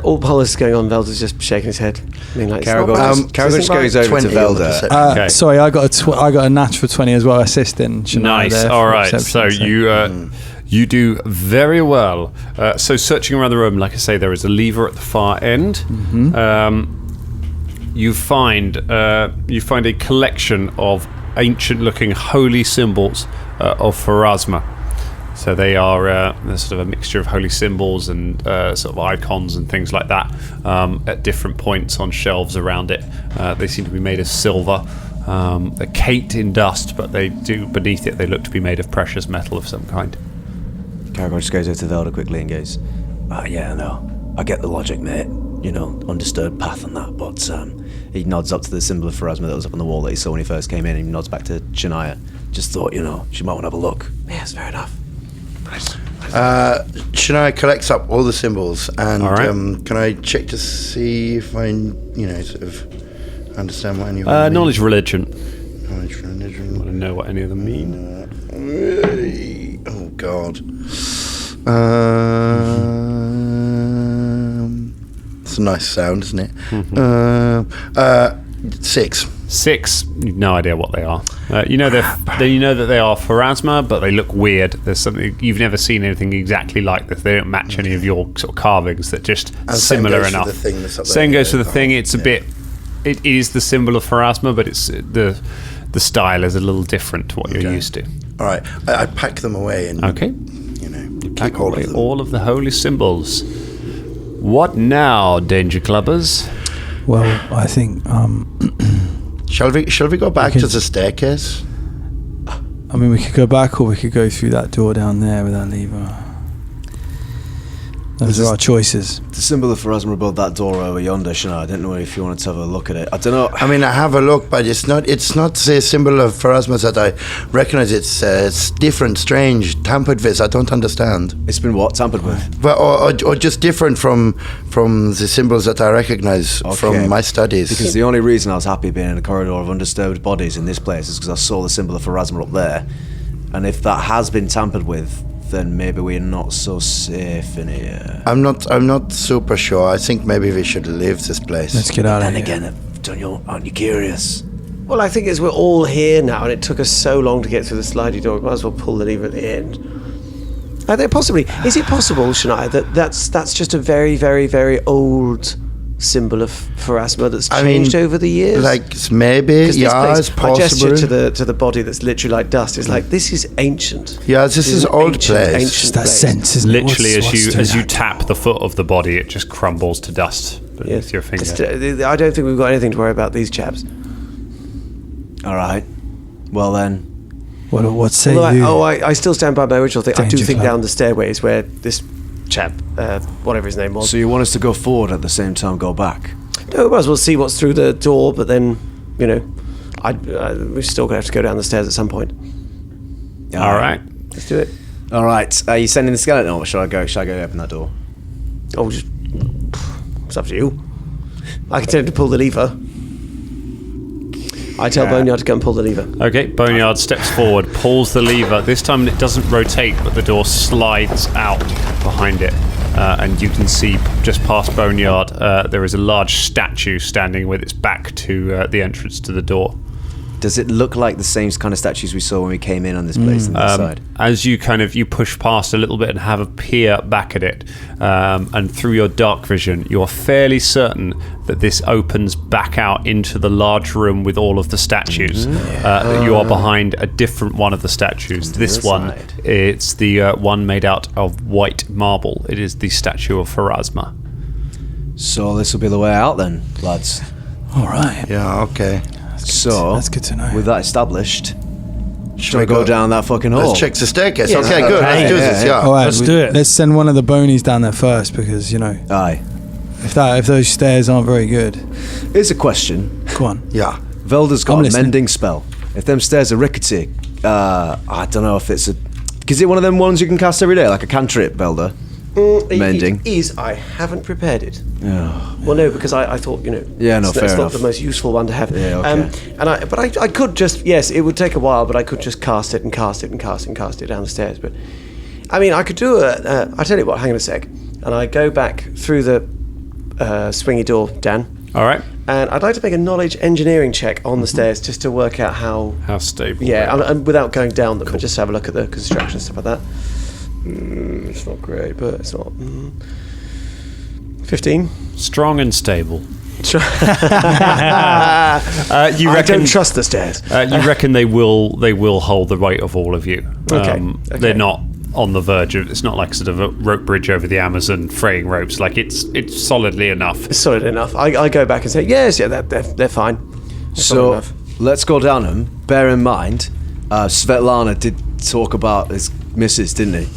All Paulus is going on, Velder's just shaking his head. I mean, like, Karagor just goes over to Velder. Okay. Sorry, I got a natural 20 as well, assisting. Nice. All right. So you do very well. So searching around the room, like I say, there is a lever at the far end. Mm-hmm. You find a collection of ancient-looking holy symbols of Pharasma. So they are they're sort of a mixture of holy symbols and sort of icons and things like that at different points on shelves around it. They seem to be made of silver. They're caked in dust, but beneath it they look to be made of precious metal of some kind. Karagor just goes over to Velder quickly and goes, yeah, no, I get the logic, mate. Undisturbed path and that, but he nods up to the symbol of Pharasma that was up on the wall that he saw when he first came in, and he nods back to Shania. Just thought, she might want to have a look. Yes, fair enough. Shania collects up all the symbols, and can I check to see if I, sort of understand what any of them mean? Knowledge religion. Knowledge religion. I want to know what any of them mean. Oh God. It's a nice sound, isn't it? Mm-hmm. 6. 6. You've no idea what they are. You know that they are Pharasma, but they look weird. There's something you've never seen anything exactly like this. They don't match any of your sort of carvings. That just similar enough. Same goes for the thing. It's a bit. It is the symbol of Pharasma, but it's the style is a little different to what you're used to. All right, I pack them away and you pack away all of the holy symbols. What now, Danger Clubbers? Well, I think. Shall we go back to the staircase? I mean, we could go back, or we could go through that door down there with that lever. Those are our choices. The symbol of Pharasma above that door over yonder, Shana. I don't know if you wanted to have a look at it. I don't know. I mean, I have a look, but it's not the symbol of Pharasma that I recognize. It's different, strange, tampered with. I don't understand. It's been what? Tampered with? Well, or just different from the symbols that I recognize from my studies. Because the only reason I was happy being in a corridor of undisturbed bodies in this place is because I saw the symbol of Pharasma up there. And if that has been tampered with, then maybe we're not so safe in here. I'm not super sure. I think maybe we should leave this place. Let's get out of here. And again, aren't you curious? Well, I think as we're all here now, and it took us so long to get through the slidey door, we might as well pull the lever at the end. Is it possible, Shania, that's just a very, very, very old symbol of Pharasma that's changed over the years? Like, maybe, it's possible. I gesture to the body that's literally like dust. It's like, this is ancient. Yeah, this is old place. It's that sense, isn't it? Literally, as you tap the foot of the body, it just crumbles to dust beneath your finger. I don't think we've got anything to worry about, these chaps. All right. Well then. What say you? I still stand by my original thing. I do Danger think Club. down the stairways where this chap, whatever his name was. So you want us to go forward at the same time go back? No, we might as well see what's through the door, but then, we're still going to have to go down the stairs at some point. All right. Let's do it. All right. Are you sending the skeleton or shall I go open that door? Oh, it's up to you. I can tell him to pull the lever. I tell Boneyard to go and pull the lever. Okay, Boneyard steps forward, pulls the lever. This time it doesn't rotate, but the door slides out behind it. And you can see just past Boneyard, there is a large statue standing with its back to the entrance to the door. Does it look like the same kind of statues we saw when we came in on this place on the side? As you you push past a little bit and have a peer back at it, and through your dark vision, you are fairly certain that this opens back out into the large room with all of the statues. That you are behind a different one of the statues. This one, it's the one made out of white marble. It is the statue of Pharasma. So this will be the way out then, lads. All right. Yeah, okay. That's good to know. With that established, should we go down that fucking hole? Let's check the staircase. Okay, good. Let's do this. Yeah. All right, Let's do it. Let's send one of the bonies down there first because Aye. if those stairs aren't very good. Here's a question. Go on. Yeah. Velder's got I'm a listening. mending spell. If them stairs are rickety, I don't know if it's a. Is it one of them ones you can cast every day, like a cantrip, Velder? Mending. It is. I haven't prepared it. Oh, Well, no, because I thought, Yeah, no, fair it's enough. not the most useful one to have. Yeah, okay. I could just, yes, it would take a while, but I could just cast it and cast it and cast it and cast it down the stairs. But, I mean, I could do I tell you what, hang on a sec. And I go back through the swingy door, Dan. All right. And I'd like to make a knowledge engineering check on the stairs just to work out how stable. Yeah, and without going down them, but just have a look at the construction and stuff like that. It's not great, but it's not. 15. Strong and stable. You I don't trust the stairs. You reckon they will hold the weight of all of you? Okay. They're not on the verge of. It's not like sort of a rope bridge over the Amazon, fraying ropes. Like it's solidly enough. It's solid enough. I go back and say yes, yeah, they're fine. They're solid So enough. let's go down them. Bear in mind, Svetlana did talk about his missus, didn't he?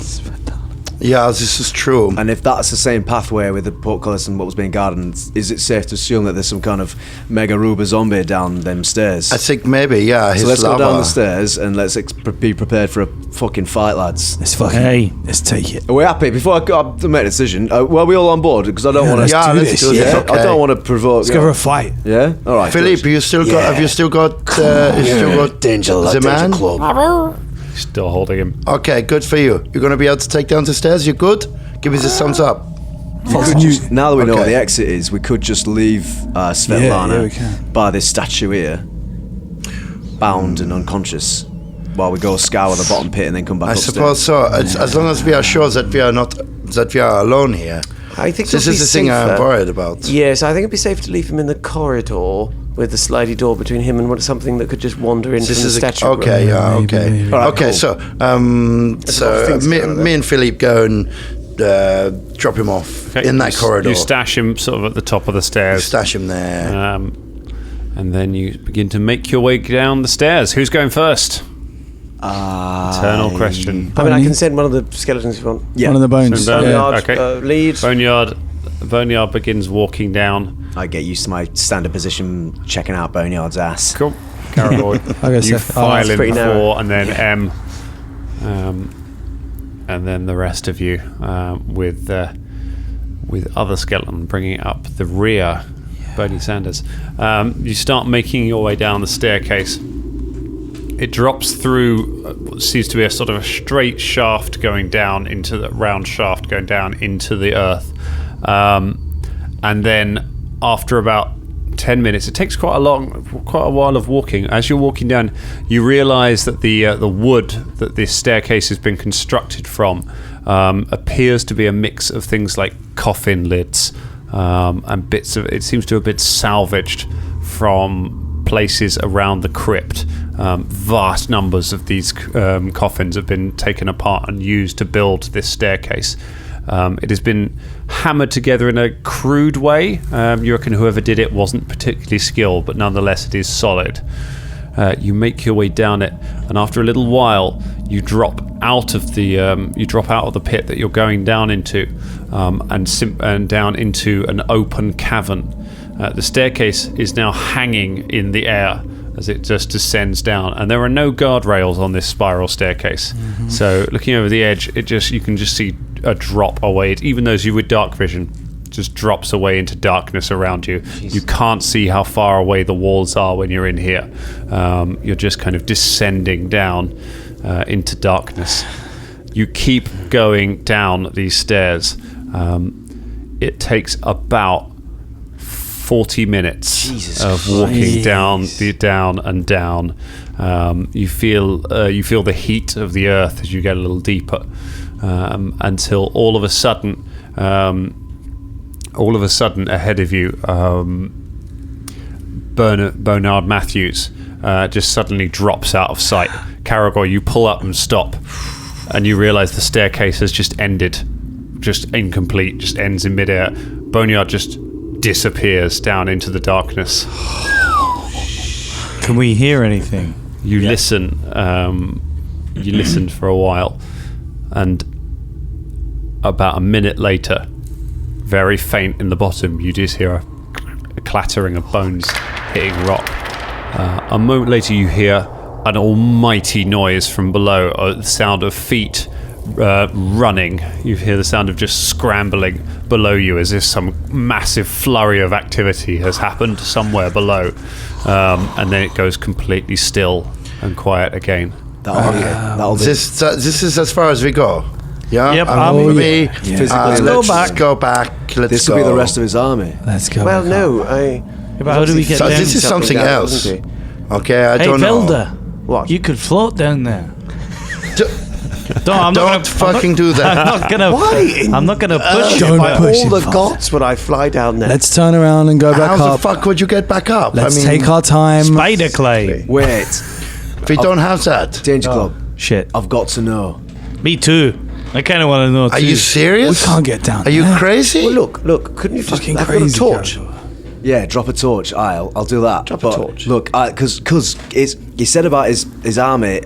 Yeah, this is true. And if that's the same pathway with the portcullis and what was being guarded, is it safe to assume that there's some kind of mega Ruba zombie down them stairs? I think maybe, yeah. So let's go down the stairs and let's be prepared for a fucking fight, lads. Let's take it. Are we happy? Before I make a decision, were we all on board? Because I don't want to. Yeah, let's do this. Okay. I don't want to provoke. Let's go for a fight. Yeah. All right. Philippe, have you still got Danger the man? Club. Still holding him. Okay, good for you. You're going to be able to take down the stairs? You good? Give me the thumbs up. Now that we know Okay. where the exit is, we could just leave Svetlana we can. by this statue here, bound and unconscious, while we go scour the bottom pit and then come back I upstairs. suppose so. As long as we are sure that we are alone here. I think This it'll is be the thing I'm safer. worried about. Yes, I think it'd be safe to leave him in the corridor with the slidey door between him and something that could just wander into the statue. okay, yeah, Maybe, okay. maybe. Alright, Okay, cool. so things me, to go me and Philippe go and drop him off Okay, in that corridor. You stash him sort of at the top of the stairs. Stash him there. And then you begin to make your way down the stairs. Who's going first? Eternal question. I mean, I can send one of the skeletons if you want. One of the bones. Send Boneyard, okay. lead. Boneyard begins walking down. I get used to my standard position, checking out Boneyard's ass. Cool. Karagor, you file in 4 and then M. And then the rest of you with other skeleton bringing up the rear. Bernie Sanders. You start making your way down the staircase. It drops through what seems to be a sort of a straight shaft going down into the round shaft going down into the earth. And then after about 10 minutes, it takes quite a while of walking. As you're walking down, you realise that the wood that this staircase has been constructed from appears to be a mix of things like coffin lids and bits of it seems to have been salvaged from places around the crypt. Vast numbers of these coffins have been taken apart and used to build this staircase. It has been hammered together in a crude way. You reckon whoever did it wasn't particularly skilled, but nonetheless it is solid. You make your way down it, and after a little while, you drop out of the pit that you're going down into, and down into an open cavern. The staircase is now hanging in the air as it just descends down, and there are no guardrails on this spiral staircase. Mm-hmm. So looking over the edge, you can just see a drop away. Even those you with dark vision, just drops away into darkness around you. Jeez. You can't see how far away the walls are when you're in here. You're just kind of descending down into darkness. You keep going down these stairs. It takes about 40 minutes of walking down and down. You feel the heat of the earth as you get a little deeper, until all of a sudden ahead of you, Bernard Matthews just suddenly drops out of sight. Karagor, you pull up and stop, and you realise the staircase has just ended, just incomplete, just ends in midair. Boneyard just disappears down into the darkness. Can we hear anything? You listen. You listened for a while, and about a minute later, very faint in the bottom, you just hear a clattering of bones hitting rock. A moment later, you hear an almighty noise from below, the sound of feet running. You hear the sound of just scrambling below you, as if some massive flurry of activity has happened somewhere below, and then it goes completely still and quiet again. This is as far as we go. Yeah. Yep. Let's go back. This will be the rest of his army. Let's go. Well, no, how do we get down? This is something else. Okay, I don't know. Velder, what? You could float down there. Don't fucking do that. I'm not gonna. Why? I'm not gonna push Don't you. push all it, the gods would I fly down there? Let's turn around and go back How up. the fuck would you get back up? Let's take our time. Spider clay. Wait, We don't have that. Danger Club. Shit. I've got to know. Me too. I kind of want to know too. Are you serious? We can't get down. Are you there. crazy? Well, look, couldn't you just Fucking have got a crazy, torch? Karagor. Yeah, drop a torch. I'll do that. Drop a torch. Look, because he said about his army.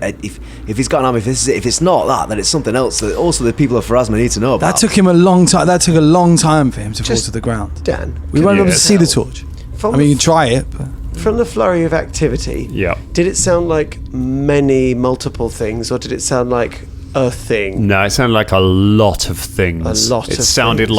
If he's got an army, if it's not that, then it's something else that also the people of Pharasma need to know about. That took him a long time. That took a long time for him to fall to the ground. Dan, We won't be able to see the torch. I mean, you can try it, but from the flurry of activity, Yeah. did it sound like multiple things, or did it sound like a thing? No, it sounded like a lot of things. It sounded things.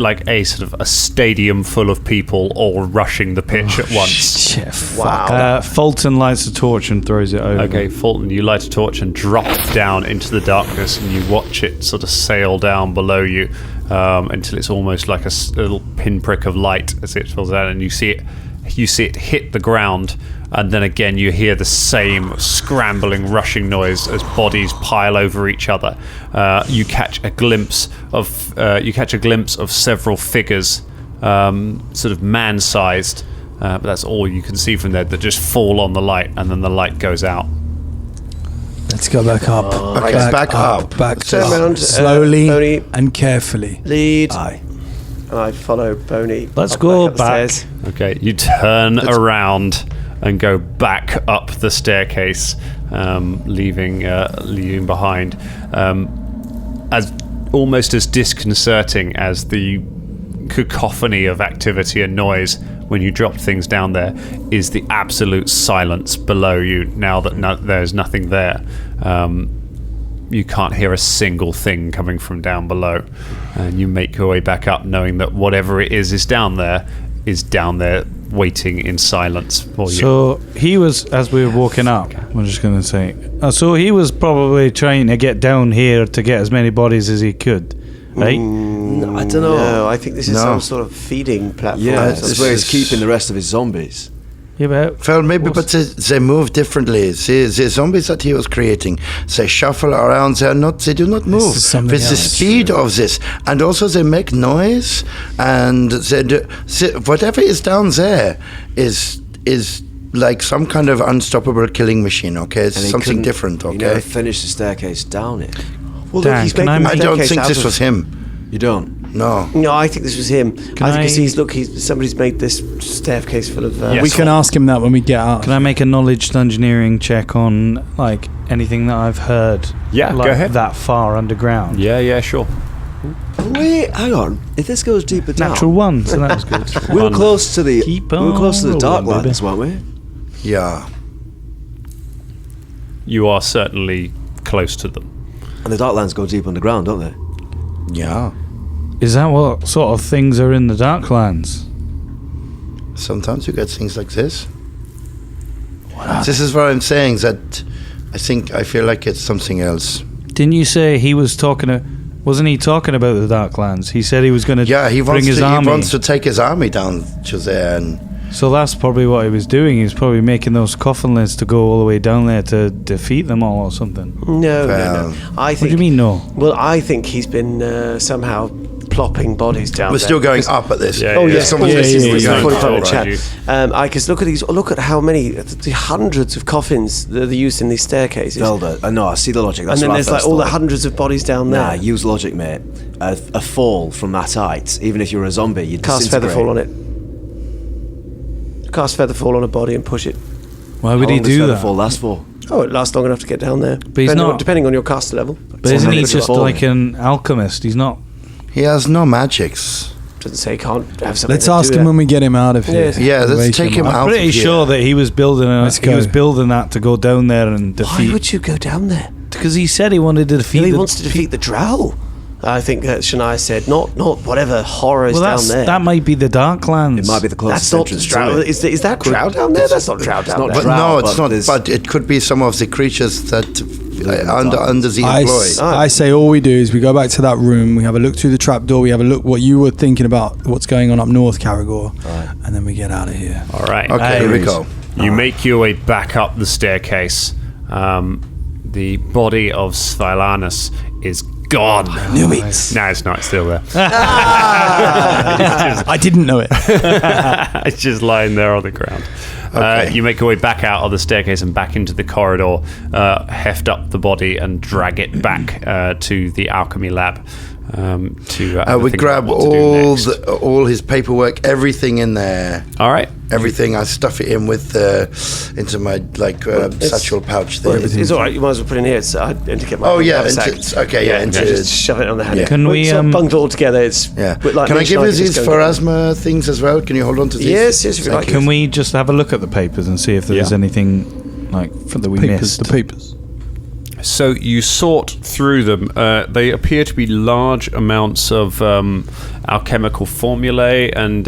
like a sort of a stadium full of people all rushing the pitch at once. Wow. Fulton lights a torch and throws it over. Okay, Fulton, you light a torch and drop down into the darkness, and you watch it sort of sail down below you until it's almost like a little pinprick of light as it falls down, and you see it hit the ground. And then again, you hear the same scrambling, rushing noise as bodies pile over each other. You catch a glimpse of several figures, sort of man-sized, but that's all you can see from there. That just fall on the light, and then the light goes out. let's go back up. Okay, back up. Back Turn up. around, Slowly Boney. and carefully. Lead. Aye. And I follow Boney. Let's up go up the back. stairs. Okay, you turn around and go back up the staircase, leaving behind, as almost as disconcerting as the cacophony of activity and noise when you dropped things down there is the absolute silence below you. Now that there's nothing there, you can't hear a single thing coming from down below, and you make your way back up knowing that whatever it is down there waiting in silence for you. So he was, as we were walking up, I'm just going to say, so he was probably trying to get down here to get as many bodies as he could, right? No, I don't know. No, I think this is some sort of feeding platform. Yeah, that's where he's keeping the rest of his zombies. Yeah, but Well, maybe, but they move differently. The zombies that he was creating, they shuffle around. They do not move is something with the else. speed of this, and also they make noise. And whatever is down there is like some kind of unstoppable killing machine. Okay, it's And he something couldn't- different. He Okay, never finished the staircase down it. Well, Dan, he's can making I the I don't staircase think out this of- was him. You don't? No. No, I think this was him. I- Somebody's made this staircase full of. Yes. We can ask him that when we get out. can I make a knowledge engineering check on like anything that I've heard? Yeah, like, go ahead. That far underground. Yeah, sure. Wait, hang on. If this goes deeper down, Natural one, so that was good. we were close to the Keep we were close to the on rolling, Darklands, weren't we? Yeah. You are certainly close to them. And the Darklands go deep underground, don't they? Yeah. Is that what sort of things are in the Darklands? Sometimes you get things like this. This is what I'm saying. That I feel like it's something else. Didn't you say he was wasn't he talking about the Darklands? He said he was going to Yeah, he bring wants his to. army. He wants to take his army down to there, and So that's probably what he was doing. He was probably making those coffin lists to go all the way down there to defeat them all or something. No. Well, I What think. do you mean, no? Well, I think he's been somehow plopping bodies down. we're there. still going up at this. Yeah, Oh yeah. yes, Someone's Yeah, listening. yeah, We're yeah. going Sorry, up, sorry, right. Roger. I because look at these. Look at how many the hundreds of coffins that are used in these staircases. Velder. No, I see the logic. That's and then what I there's like first all the thought. hundreds of bodies down Nah, there. use logic, mate. A fall from that height, even if you're a zombie, you'd Cast disintegrate. Featherfall on it. Cast Featherfall on a body and push it. Why would How he long does do that? Featherfall last for? Oh, it lasts long enough to get down there. But he's Depending on- not- depending on your caster level. But isn't he Sometimes just it's like falling. an alchemist? He's not. He has no magics. Doesn't say he can't have something. Let's to ask do him that. when we get him out of here. Yes. Yeah, let's Wake take him up. out. I'm pretty of here. sure that he was building. Let's He was go. building that to go down there and Why defeat. would you go down there? Because he said he wanted to defeat. He the- wants to defeat the Drow. I think Shania said, not whatever horror is Well, down there. that might be the Darklands. It might be the closest That's not entrance Drow. to it. Is that Drow down there? That's not Drow down not there. But Drow, no, it's but not. there's- But it could be some of the creatures that the under the I, employ. I say all we do is we go back to that room, we have a look through the trapdoor, we have a look what you were thinking about what's going on up north, Karagor, and then we get out of here. All right. Okay, here we go. You make your way back up the staircase. The body of Svilanus is gone. Knew it. No, it's not. It's still there. I didn't know it. It's just lying there on the ground. Okay. You make your way back out of the staircase and back into the corridor, heft up the body and drag it back to the alchemy lab. We grab all his paperwork, everything in there. All right. Everything. I stuff it in with into my satchel pouch thing. It's all right. You might as well put it in here. It's, I indicate my Oh yeah, knapsack. into Just shove it on the hand. Yeah. Can we, bundle it all together? It's yeah. like Can I Mitch give and you could just these go and get Pharasma things as well? Can you hold on to these? Yes, if you Thank like. Can we just have a look at the papers and see if there's Yeah. anything like that we missed? The papers. So you sort through them. They appear to be large amounts of alchemical formulae and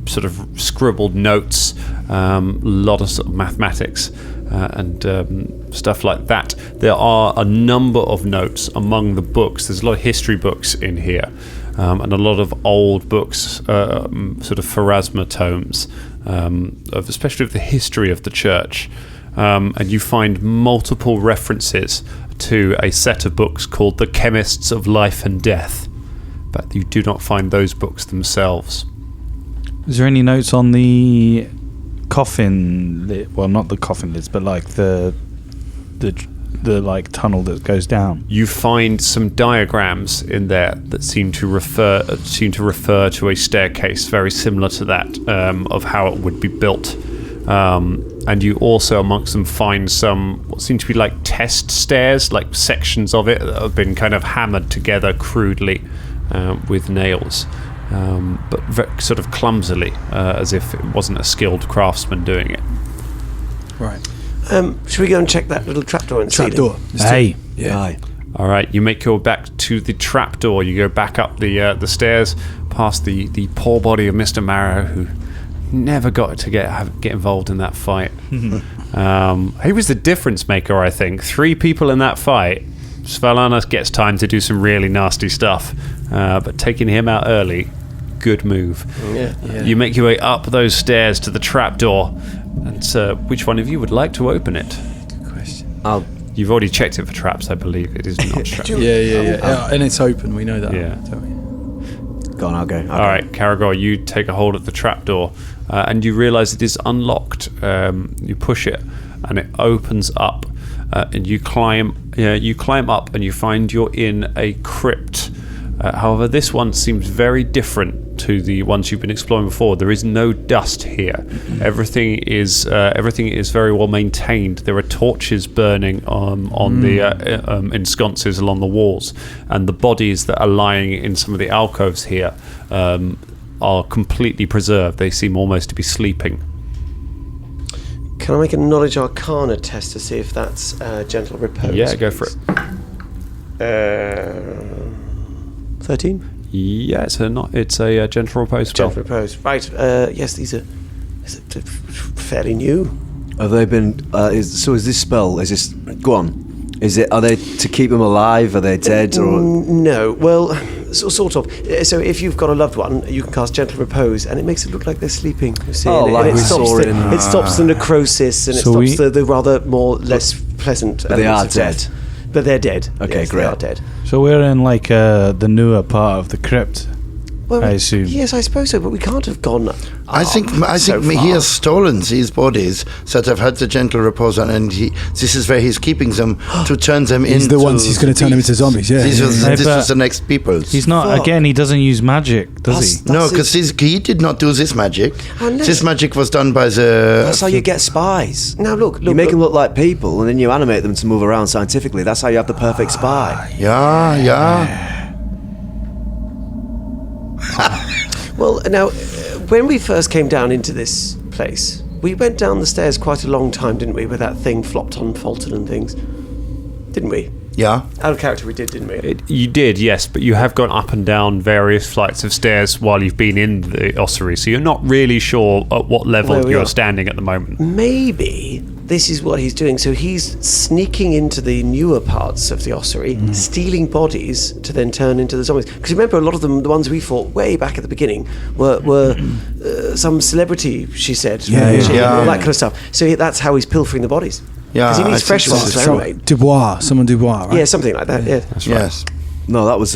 sort of scribbled notes, a lot of sort of mathematics and stuff like that. There are a number of notes among the books. There's a lot of history books in here, and a lot of old books, sort of Pharasma tomes, especially of the history of the church. And you find multiple references to a set of books called The Chemists of Life and Death, but you do not find those books themselves. Is there any notes on the coffin lid? Well, not the coffin lids, but like the like tunnel that goes down. You find some diagrams in there that seem to refer to a staircase very similar to that, of how it would be built. and you also amongst them find some what seem to be like test stairs, like sections of it that have been kind of hammered together crudely with nails, but sort of clumsily, as if it wasn't a skilled craftsman doing it. Right. Should we go and check that little trapdoor in the ceiling? Trapdoor. Hey. Yeah. Aye. All right, you make your back to the trapdoor. You go back up the stairs, past the poor body of Mr. Marrow, who never got to get involved in that fight. He was the difference maker, I think. 3 people in that fight. Svalana gets time to do some really nasty stuff, but taking him out early, good move. Yeah. You make your way up those stairs to the trapdoor, and which one of you would like to open it? Good question. You've already checked it for traps, I believe. It is not trapped. Yeah. And it's open. We know that. Yeah. Don't we? Go on, I'll go. All right, Karagor, you take a hold of the trapdoor, and you realise it is unlocked. You push it, and it opens up, and you climb up, and you find you're in a crypt. However, this one seems very different to the ones you've been exploring before. There is no dust here. Everything is very well maintained. There are torches burning on the ensconces along the walls, and the bodies that are lying in some of the alcoves here are completely preserved. They seem almost to be sleeping. Can I make a knowledge arcana test to see if that's gentle repose? Yeah, go for it. 13? Yeah, it's a gentle repose spell. Gentle repose. Right. Yes, these are fairly new. Have they been? Is this spell? Is this? Go on. Are they to keep them alive? Are they dead or? No. Well, sort of. So if you've got a loved one, you can cast gentle repose, and it makes it look like they're sleeping. You see, like we saw it in. It stops the necrosis, and it stops the rather less pleasant. But they are dead. But they're dead. Okay, yes, great. They are dead. So we're in like the newer part of the crypt, Well, I assume. Yes, I suppose so, but we can't have gone. I think so he has far. stolen these bodies that have had the gentle repose on, and this is where he's keeping them to turn them into. He's the ones he's going to turn them into zombies. Yeah. This Yeah. was the next peoples. He's not. Fuck. Again, he doesn't use magic, does he? No, That's because he did not do this magic. Unless- This magic was done by the. That's how you get spies. Now look. You make them look like people, and then you animate them to move around scientifically. That's how you have the perfect spy. Yeah. Well, now, when we first came down into this place, we went down the stairs quite a long time, didn't we? Where that thing flopped on Fulton and things, didn't we? Yeah. Out of character, we didn't we? You did, yes, but you have gone up and down various flights of stairs while you've been in the ossuary, so you're not really sure at what level Where we you're are. standing at the moment. Maybe this is what he's doing. So he's sneaking into the newer parts of the ossuary, stealing bodies to then turn into the zombies. Because remember, a lot of them, the ones we fought way back at the beginning, were some celebrity, she said. Yeah. All that kind of stuff. So that's how he's pilfering the bodies. Yeah, Because he I needs think fresh this ones is to true. animate. Dubois, right? Yeah, something like that. Yeah. Yes. No, that was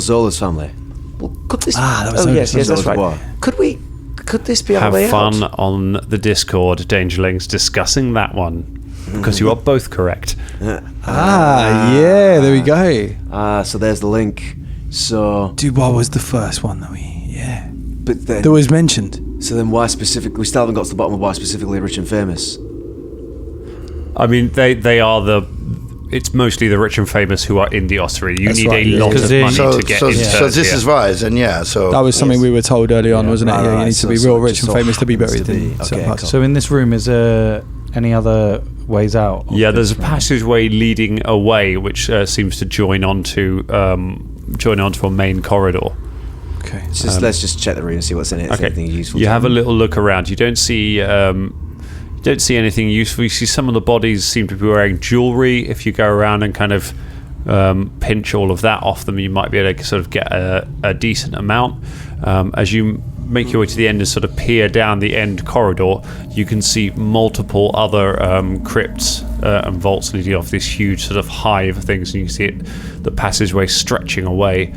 Zola's family. Well, could this? that was oh so- yes, so that's Zola's right. boy. Could this be our Have way fun out? on the Discord, Dangerlings, discussing that one, because you are both correct. Yeah, there we go. So there's the link. So, Dubois was the first one that but then, that was mentioned. so then why specifically? We still haven't got to the bottom of why specifically rich and famous. I mean, they are it's mostly the rich and famous who are in the ossuary. You That's need right, a yeah. lot of money So to get so interned this here. is wise, and yeah. So That was something we were told early on, wasn't it? Right, Yeah, you right, need to so- be so real it rich just and so famous to be happens buried to in be- certain okay, parts. cool. So in this room, is there any other ways out? of Yeah, there's a this room? passageway leading away, which seems to join onto a main corridor. Okay. Let's just check the room and see what's in it. If Okay, anything useful. you have a little look around. You don't see anything useful. You see some of the bodies seem to be wearing jewelry. If you go around and kind of pinch all of that off them, you might be able to sort of get a decent amount. As you make your way to the end and sort of peer down the end corridor, you can see multiple other crypts and vaults leading off this huge sort of hive of things, and you can see the passageway stretching away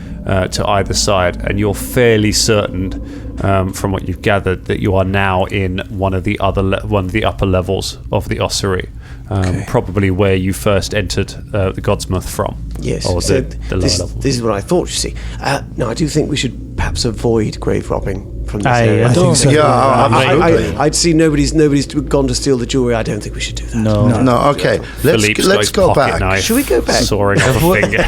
to either side, and you're fairly certain from what you've gathered that you are now in one of the upper levels of the ossuary, probably where you first entered the Godsmouth from. Yes. Or So the lower this level. is what I thought. You see. Now I do think we should perhaps avoid grave robbing from this I area. think so. Yeah, absolutely. I'd see nobody's gone to steal the jewelry. I don't think we should do that. No, okay. Philippe's Let's got go his pocket back. knife Should we go back? Sawing off a finger.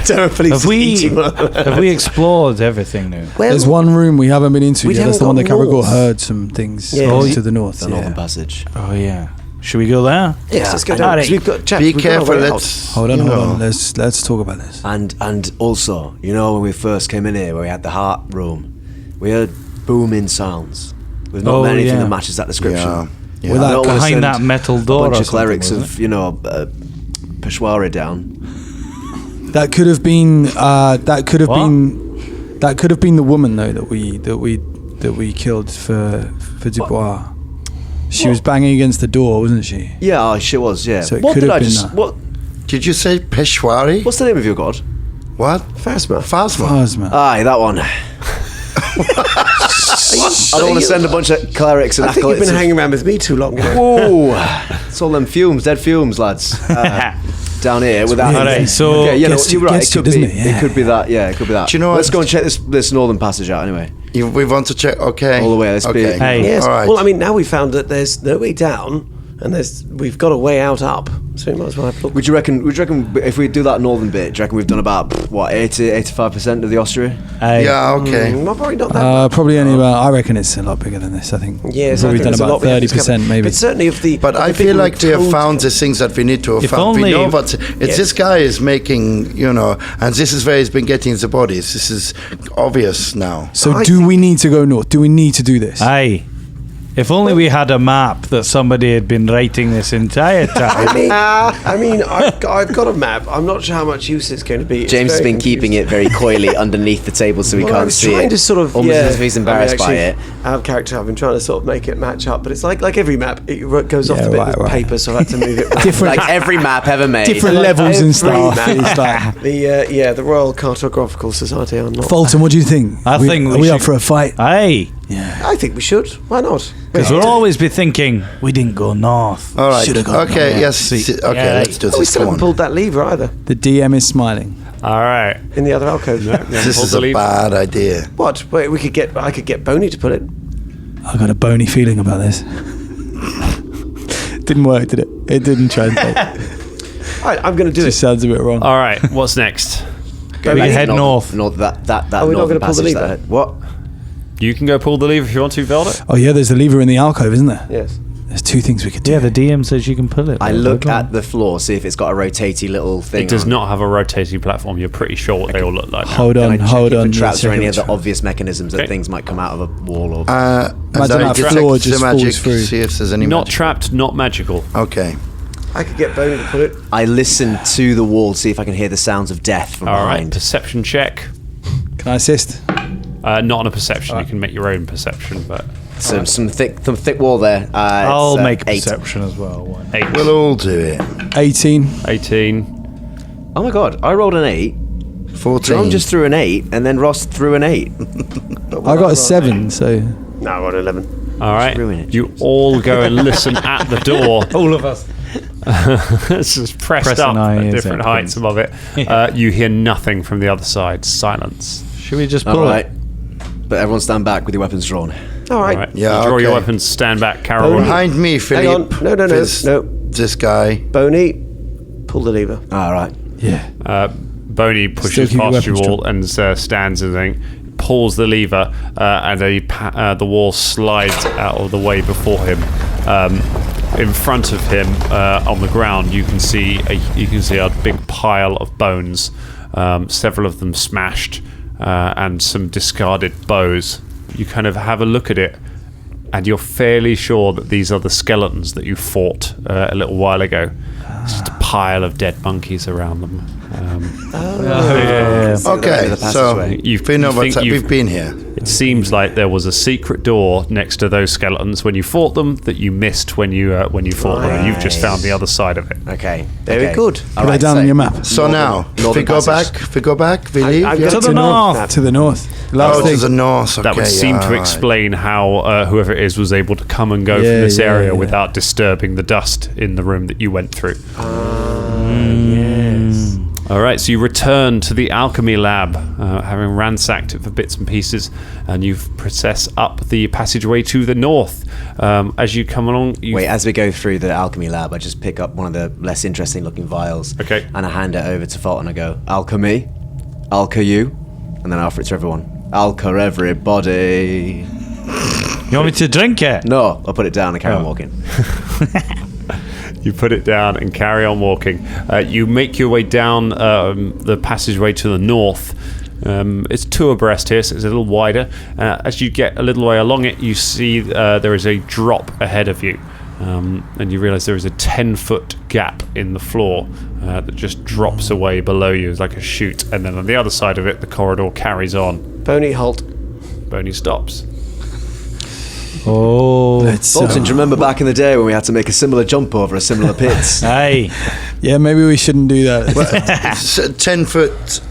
Have we explored everything now? Well, There's one room we haven't been into We yet. That's the haven't one that gone Karagor north. heard some things Yeah. to the north. The Northern Passage. Oh yeah. Should we go there? yes, let's go All down. right. 'cause We've got chaps, Be we've got our careful. way out. Let's Hold on, you hold know. on. Let's talk about this. And also, you know, when we first came in here, where we had the heart room, we heard booming sounds. We've not Oh, met anything yeah. that matches that description. Yeah. Yeah. With I that don't wanna behind send that metal a door bunch or of clerics something, of, you know, Peshwari down. That could have been. What? That could have been the woman though that we killed for Dubois. She was banging against the door, wasn't she? Yeah, she was. Yeah. So it what could did have I been just? that. What? Did you say Peshwari? What's the name of your god? What? Phasma. Phasma. Phasma. Aye, that one. I don't want to send a bunch of clerics and I think you've acolytes. been hanging around with me too long. Whoa! It's all them fumes, dead fumes, lads. Down here with that. All right, so Okay, you know, gets- you're right. gets It could to it, be. doesn't it? Yeah. It could be that. Yeah, it could be that. Do you know Let's what- go and check this northern passage out anyway. We want to check. Okay. All the way, let's be- okay. Hey. Yes. All right. Well, I mean, now we found that there's no way down, and we've got a way out up. So we might as well have a look. Would you reckon if we do that northern bit, do you reckon we've done about, what, 85% of the Austria? Yeah. Okay. Probably not that. Probably only about. I reckon it's a lot bigger than this. I think. Yes, I we've think done there's a about lot we haven't 30%, discovered. maybe. But certainly of the. But of I the feel people like we have told- found the things that we need to have If found. only- We know what it's Yes. this guy is making, you know, and this is where he's been getting the bodies. This is obvious now. So I do think- we need to go north? Do we need to do this? Aye. If only we had a map that somebody had been writing this entire time. I mean, I've got a map. I'm not sure how much use it's going to be. It's James has very been keeping it very coyly underneath the table so we Well, I can't was see trying it. to sort of, Almost yeah, as if he's embarrassed by it. Out of character, I've been trying to sort of make it match up, but it's like every map, it goes off Yeah, the bit right, of right. paper, so I had to move it. Different, Like every map ever made. different Like levels and every stuff. map. It's like, The Royal Cartographical Society are not. Fulton, what do you think? I think are we we up should- for a fight? Aye. I think we should. Why not? Because we'll always be thinking, we didn't go north. All right. Should've gone Okay. north. Yes. See- Okay. yeah, Let's do Oh, we this. still Come haven't on. pulled that lever either The DM is smiling. All right. in the other alcove. This Pull is the a lever. bad idea. What? Wait, I could get Boney to pull it. I got a bony feeling about this. Didn't work, did it? It didn't translate. All right, I'm going to do Just it. sounds a bit wrong. All right. What's next? Go We back. head north. That Are we not northern gonna pull the passage lever? there. What? You can go pull the lever if you want to, Velder. Oh yeah, there's a lever in the alcove, isn't there? Yes. There's two things we could do. Yeah, the DM says you can pull it. I Well, look go on. at the floor, see if it's got a rotatey little thing. It does on. not have a rotating platform. You're pretty sure what they all look like. now. Hold Can I on, check hold if on. the traps yeah, or any check other it. obvious mechanisms that Okay. things might come out of a wall or. Imagine As I that detect floor the just magic, falls through. see if there's any Not magic. trapped, not magical. Okay. I could get Boney to pull it. I listen to the wall, see if I can hear the sounds of death from All right. behind. Perception check. Can I assist? Not on a perception. You can make your own perception, but Some thick wall there. I'll it's, make a 8. perception as well. Why not? 8, We'll all do it. 18. 18. Oh my god! I rolled an 8. 14. John just threw an 8, and then Ross threw an 8. I got a 7, so No, I got 11. All right. ruin it. You all go and listen at the door. All of us. It's just pressed Pressing up our at ears different out, heights please. above it. You hear nothing from the other side. Silence. Should we just All pull right, it? but everyone stand back with your weapons drawn. All right. All right. Yeah, You draw your okay. weapons. Stand back. Karagor. Behind me, Philippe. on. No. This guy. Boney, pull the lever. All right. yeah. Boney pushes keep your past you weapons all and stands and then pulls the lever, and the wall slides out of the way before him. In front of him, on the ground, you can see a big pile of bones, several of them smashed, and some discarded bows. You kind of have a look at it, and you're fairly sure that these are the skeletons that you fought a little while ago. It's just a pile of dead monkeys around them. Yeah. Okay, the so passageway. we've been here. It seems like there was a secret door next to those skeletons when you fought them that you missed when you fought them. You've just found the other side of it. Okay. Very okay. good. All Put right, it down so on your map. So now, if we northern go passage. back, we leave. I'm yeah? gonna- To the north. To the north. Last Oh, thing. to the north. Okay, That would seem to right. explain how whoever it is was able to come and go Yeah, from this yeah, area yeah. without disturbing the dust in the room that you went through. Yes. All right, so you return to the alchemy lab, having ransacked it for bits and pieces, and you process up the passageway to the north. As you come along, Wait, as we go through the alchemy lab, I just pick up one of the less interesting looking vials. Okay. And I hand it over to Fulton. I go, alchemy, alcha you, and then I offer it to everyone. Alcha everybody. You want me to drink it? No, I'll put it down and carry on walking. You put it down and carry on walking. You make your way down the passageway to the north. It's 2 abreast here, so it's a little wider. As you get a little way along it, you see there is a drop ahead of you. And you realise there is a 10-foot gap in the floor that just drops away below you. It's like a chute. And then on the other side of it, the corridor carries on. Boney, halt. Boney stops. Oh. Fulton, do you remember back in the day when we had to make a similar jump over a similar pit? Hey. Yeah, maybe we shouldn't do that. Well, it's a 10-foot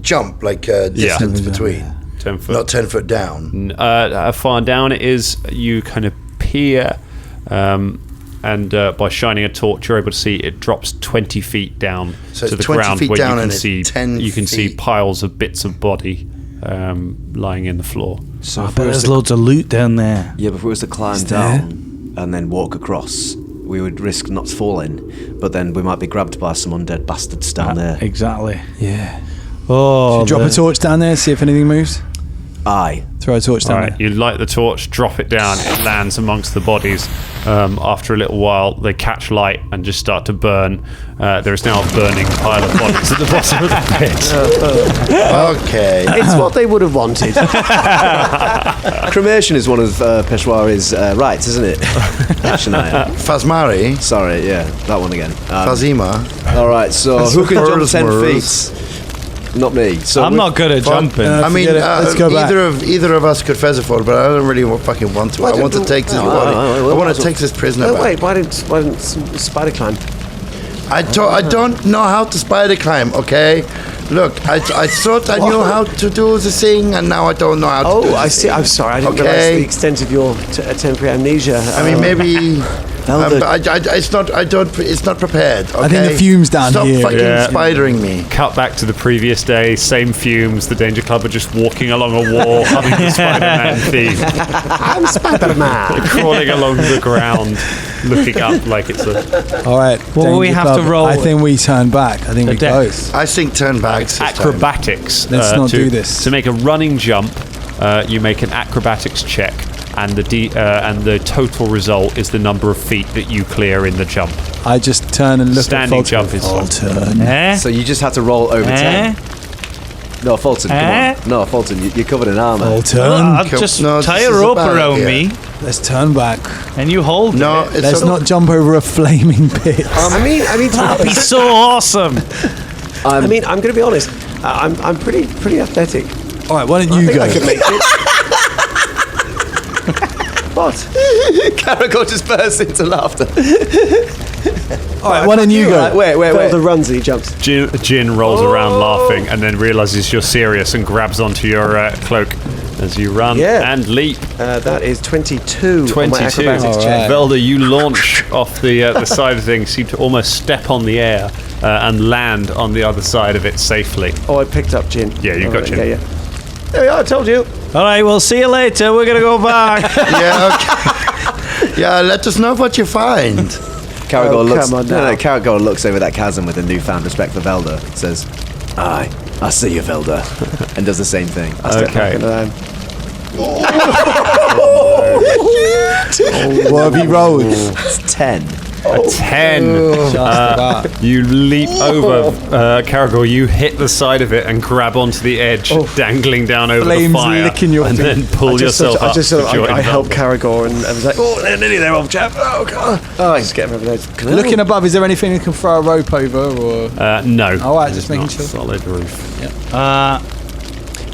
jump, like distance between. 10 foot. Not 10 foot down. How far down it is, you kind of peer, and by shining a torch, you're able to see it drops 20 feet down So to it's the 20 ground, feet where down you can and it's see 10 you can see feet. piles of bits of body lying in the floor. So I if bet we was there's to, loads of loot down there. yeah, but if we was to climb down and then walk across, we would risk not falling, but then we might be grabbed by some undead bastards down there. Exactly. Yeah. Oh, Drop a torch down there, see if anything moves. Aye. Throw a torch All down right, there. you light the torch, drop it down, it lands amongst the bodies. After a little while, they catch light and just start to burn. There is now a burning pile of bodies at the bottom of the pit. Okay. It's what they would have wanted. Cremation is one of Peshwari's rights, isn't it? Shania. Fazmari. Sorry, yeah, that one again. Fazima. All right, so who can jump 10 Murs. feet? Not me. So I'm not good at jumping. I mean, forget it. Let's go back. either of us could featherfall, but I don't really fucking want to. I want to take this body. I want to take this prisoner No, back. wait, why didn't spider climb? I don't know how to spider climb. Okay, look, I thought I knew how to do the thing, and now I don't know how to. do Oh, I the see. thing. I'm sorry. I didn't Okay. realise the extent of your temporary amnesia. I mean, maybe. Velder. It's not. I don't. It's not prepared. Okay? I think the fumes down Stop here. fucking Yeah. spidering me. Cut back to the previous day, same fumes. The Danger Club are just walking along a wall, humming the Spider-Man theme, I'm Spider-Man. crawling along the ground, looking up like it's a All right. Well, we Danger have to Club. roll I think we turn back. I think we deck. both. I think turn back. this time. acrobatics. Let's not to, do this. To make a running jump, you make an acrobatics check, and the total result is the number of feet that you clear in the jump. I just turn and look Standing at jump is Fulton. Eh? So you just had to roll over 10. No, Fulton, come on. No, Fulton, you're covered in armour. Fulton. I'll Cool. just No, tie this a is a rope bad around idea. me, Let's turn back. and you hold No, it. it's Let's not jump over a flaming pit. I mean, That'd be so awesome. I'm going to be honest. I'm pretty athletic. All right, why don't I you think go? I could make it. What? Karagor just bursts into laughter. All right, why don't you go? Right, wait. Velder runs and he jumps. Jin rolls around laughing, and then realizes you're serious and grabs onto your cloak as you run Yeah. and leap. That is 22. On my 22. acrobatics All check. right. Velder, you launch off the side of things, seem to almost step on the air and land on the other side of it safely. Oh, I picked up Jin. Yeah, you got Jin. Yeah. There we are. I told you. All right, we'll see you later. We're gonna go back. Yeah. Okay. Yeah. Let us know what you find. Karagor Oh, looks. come on No, now. Karagor looks over that chasm with a newfound respect for Velder. Says, "Aye, I see you, Velder," and does the same thing. Okay. What have you rolled? It's 10. A 10. You leap over Karagor. You hit the side of it and grab onto the edge, dangling down over Flames the fire, licking your and feet. then pull yourself up. to join I helped Velder. Karagor and I was like, oh, they're nearly there, old chap. Oh, God. Oh, I just get him over there. Looking above, is there anything you can throw a rope over? Or No. All right, It's just making not sure. Solid roof.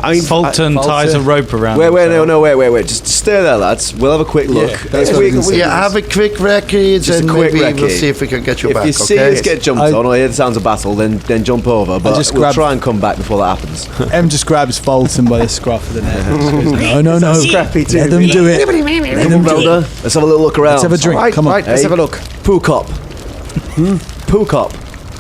I mean, Fulton ties a rope around. Wait, himself. wait. Just stay there, lads. We'll have a quick look. that's If what I we- was gonna Yeah, have a quick recce, Just a and quick maybe we'll recce. see if we can get you If back. you see Okay. us get jumped I- on or hear the sounds of battle, then jump over. But just we'll grab- try and come back before that happens. M just grabs Fulton by the scruff of the neck. and just goes, no. Scrappy too. Let them do it. Let them do it. Velder, let's have a little look around. Let's have a drink. Right, Come on. right, let's have a look. Poo cop. poo cop.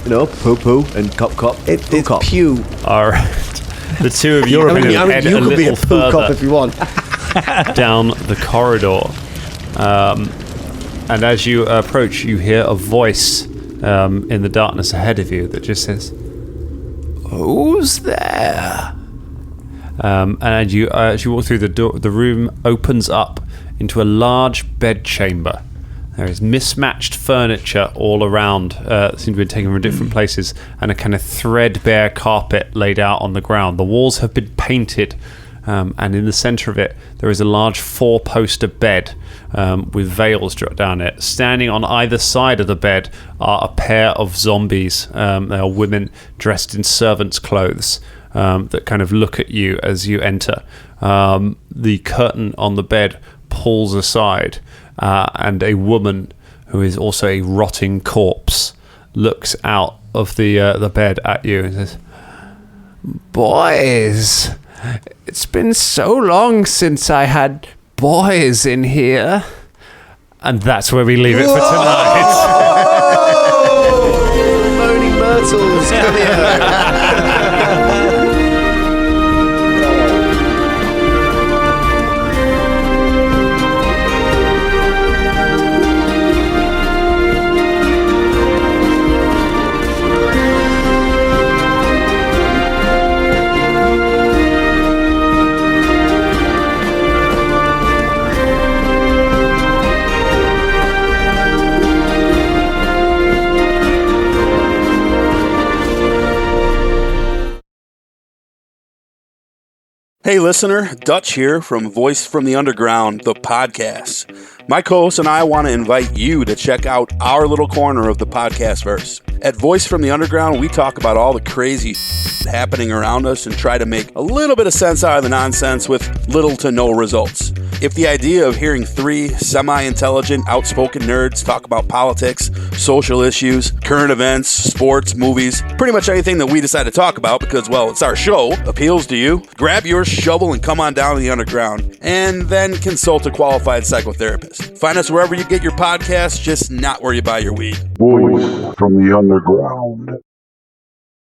You know, poo poo and cop. It's Poo cop. pew. All right. The two of you I mean, head you a could be a little poo cop further if you want. down the corridor. And as you approach, you hear a voice in the darkness ahead of you that just says, "Who's there?" And as you walk through the door, the room opens up into a large bedchamber. There is mismatched furniture all around, seem to have been taken from different places, and a kind of threadbare carpet laid out on the ground. The walls have been painted, and in the centre of it, there is a large 4-poster bed with veils dropped down it. Standing on either side of the bed are a pair of zombies. They are women dressed in servants' clothes that kind of look at you as you enter. The curtain on the bed pulls aside, and a woman who is also a rotting corpse looks out of the bed at you and says, "Boys, it's been so long since I had boys in here." And that's where we leave it for tonight. Moaning Myrtles, come here. Hey listener, Dutch here from Voice from the Underground, the podcast. My co-host and I want to invite you to check out our little corner of the podcast verse. At Voice from the Underground, we talk about all the crazy happening around us and try to make a little bit of sense out of the nonsense with little to no results. If the idea of hearing 3 semi-intelligent, outspoken nerds talk about politics, social issues, current events, sports, movies, pretty much anything that we decide to talk about because, well, it's our show, appeals to you, grab your shovel and come on down to the underground, and then consult a qualified psychotherapist. Find us wherever you get your podcasts, just not where you buy your weed. Voice from the Underground.